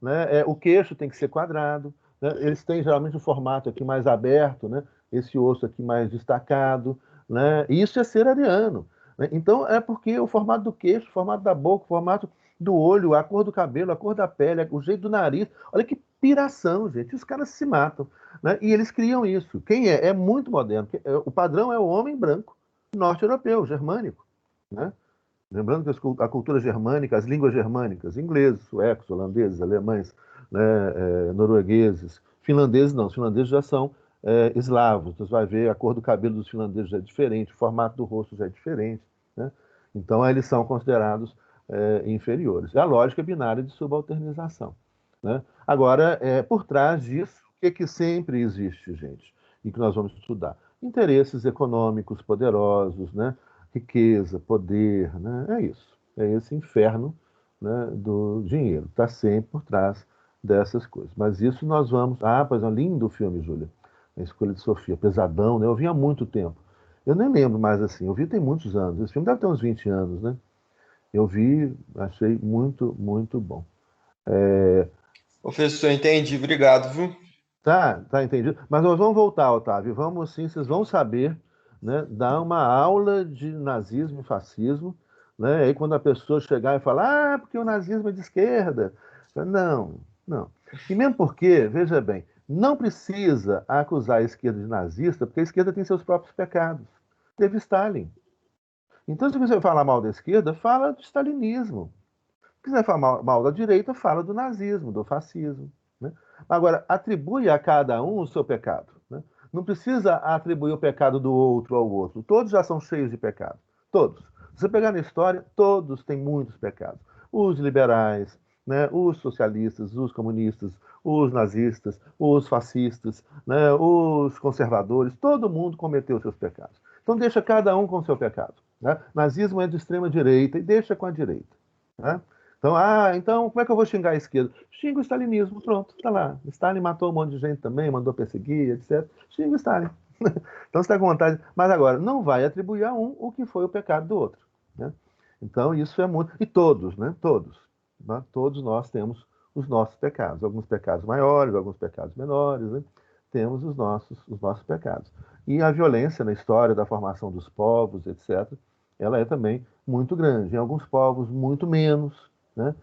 né? O queixo tem que ser quadrado, né? Eles têm geralmente um formato aqui mais aberto, né? Esse osso aqui mais destacado, né? E isso é ser ariano, né? Então é porque o formato do queixo, o formato da boca, o formato do olho, a cor do cabelo, a cor da pele, o jeito do nariz. Olha que piração, gente. Os caras se matam, né? E eles criam isso. Quem é? É muito moderno. O padrão é o homem branco, norte-europeu, germânico, né? Lembrando que a cultura germânica, as línguas germânicas, ingleses, suecos, holandeses, alemães, né, noruegueses, finlandeses não, os finlandeses já são eslavos. Então, você vai ver a cor do cabelo dos finlandeses já é diferente, o formato do rosto já é diferente, né? Então, eles são considerados inferiores. É a lógica binária de subalternização, né? Agora, por trás disso, o que sempre existe, gente, e que nós vamos estudar? Interesses econômicos poderosos, né? Riqueza, poder, né? É isso. É esse inferno, né, do dinheiro. Está sempre por trás dessas coisas. Mas isso nós vamos. Ah, pois é, um lindo filme, Júlia. A Escolha de Sofia. Pesadão, né? Eu vi há muito tempo. Eu nem lembro mais assim. Eu vi tem muitos anos. Esse filme deve ter uns 20 anos, né? Eu vi, achei muito, muito bom. Professor, entendi. Obrigado, viu? Tá entendido. Mas nós vamos voltar, Otávio. Vamos sim, vocês vão saber, né, dar uma aula de nazismo e fascismo, né? Aí quando a pessoa chegar e falar, porque o nazismo é de esquerda. Não, não. E mesmo porque, veja bem, não precisa acusar a esquerda de nazista, porque a esquerda tem seus próprios pecados. Teve Stalin. Então, se você falar mal da esquerda, fala do stalinismo. Se quiser falar mal da direita, fala do nazismo, do fascismo, né? Agora, atribui a cada um o seu pecado, né? Não precisa atribuir o pecado do outro ao outro. Todos já são cheios de pecado. Todos. Se você pegar na história, todos têm muitos pecados. Os liberais, né? Os socialistas, os comunistas, os nazistas, os fascistas, né? Os conservadores, todo mundo cometeu seus pecados. Então deixa cada um com o seu pecado, né? Nazismo é de extrema direita e deixa com a direita, né? Então, como é que eu vou xingar a esquerda? Xinga o stalinismo, pronto, tá lá. Stalin matou um monte de gente também, mandou perseguir, etc. Xinga o Stalin. Então, você está com vontade. Mas agora, não vai atribuir a um o que foi o pecado do outro, né? Então, isso é muito. E todos, né? Todos. Né? Todos nós temos os nossos pecados. Alguns pecados maiores, alguns pecados menores, né? Temos os nossos pecados. E a violência na história da formação dos povos, etc., ela é também muito grande. Em alguns povos, muito menos, né?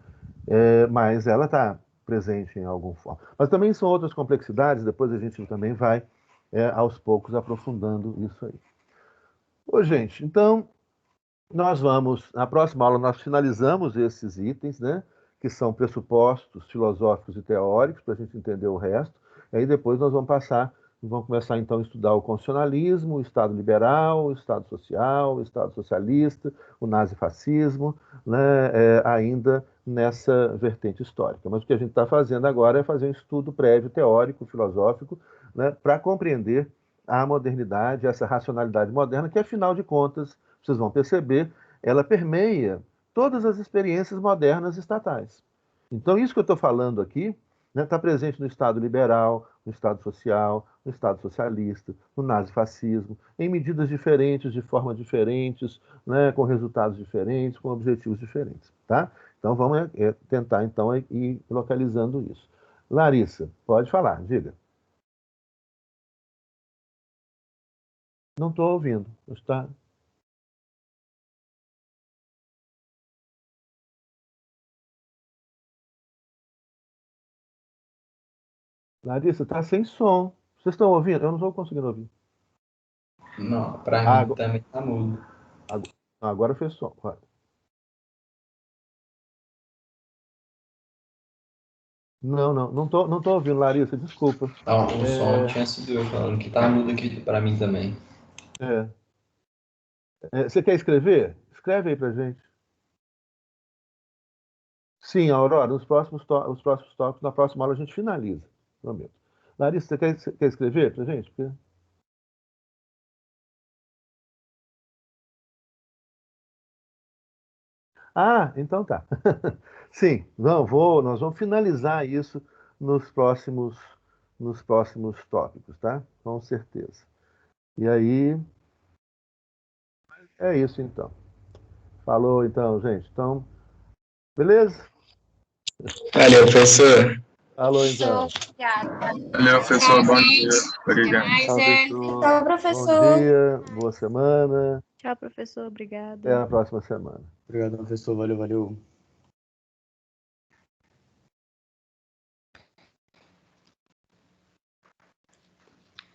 Mas ela está presente em alguma forma. Mas também são outras complexidades, depois a gente também vai, aos poucos, aprofundando isso aí. Ô, gente, então, na próxima aula, nós finalizamos esses itens, né? Que são pressupostos filosóficos e teóricos, para a gente entender o resto. E aí depois nós vamos começar então a estudar o constitucionalismo, o Estado liberal, o Estado social, o Estado socialista, o nazifascismo, né, ainda nessa vertente histórica. Mas o que a gente está fazendo agora é fazer um estudo prévio teórico, filosófico, né, para compreender a modernidade, essa racionalidade moderna, que afinal de contas, vocês vão perceber, ela permeia todas as experiências modernas estatais. Então, isso que eu estou falando aqui está presente no Estado liberal, no Estado social, no Estado socialista, no nazifascismo, em medidas diferentes, de formas diferentes, né, com resultados diferentes, com objetivos diferentes. Tá? Então, vamos tentar então, ir localizando isso. Larissa, pode falar, diga. Não estou ouvindo. Está... Larissa, está sem som. Vocês estão ouvindo? Eu não estou conseguindo ouvir. Não, para mim Agora, também tá mudo. agora fez som. Vai. Não tô ouvindo, Larissa, desculpa. Não, o som tinha sido eu falando que tá mudo aqui para mim também. É. Você quer escrever? Escreve aí pra gente. Sim, Aurora, os próximos tópicos, na próxima aula a gente finaliza. Prometo. Larissa, você quer escrever pra gente? Ah, então tá. Sim, nós vamos finalizar isso nos próximos tópicos, tá? Com certeza. E aí, é isso então. Falou então, gente. Então, beleza? Valeu, professor. Falou então. Obrigada. Valeu, professor. Bom dia. Até Obrigado. mais, Tchau, Hélio. professor. Bom professor. dia, boa semana. Tchau, professor. Obrigada. Até a próxima semana. Obrigado, professor. Valeu, valeu.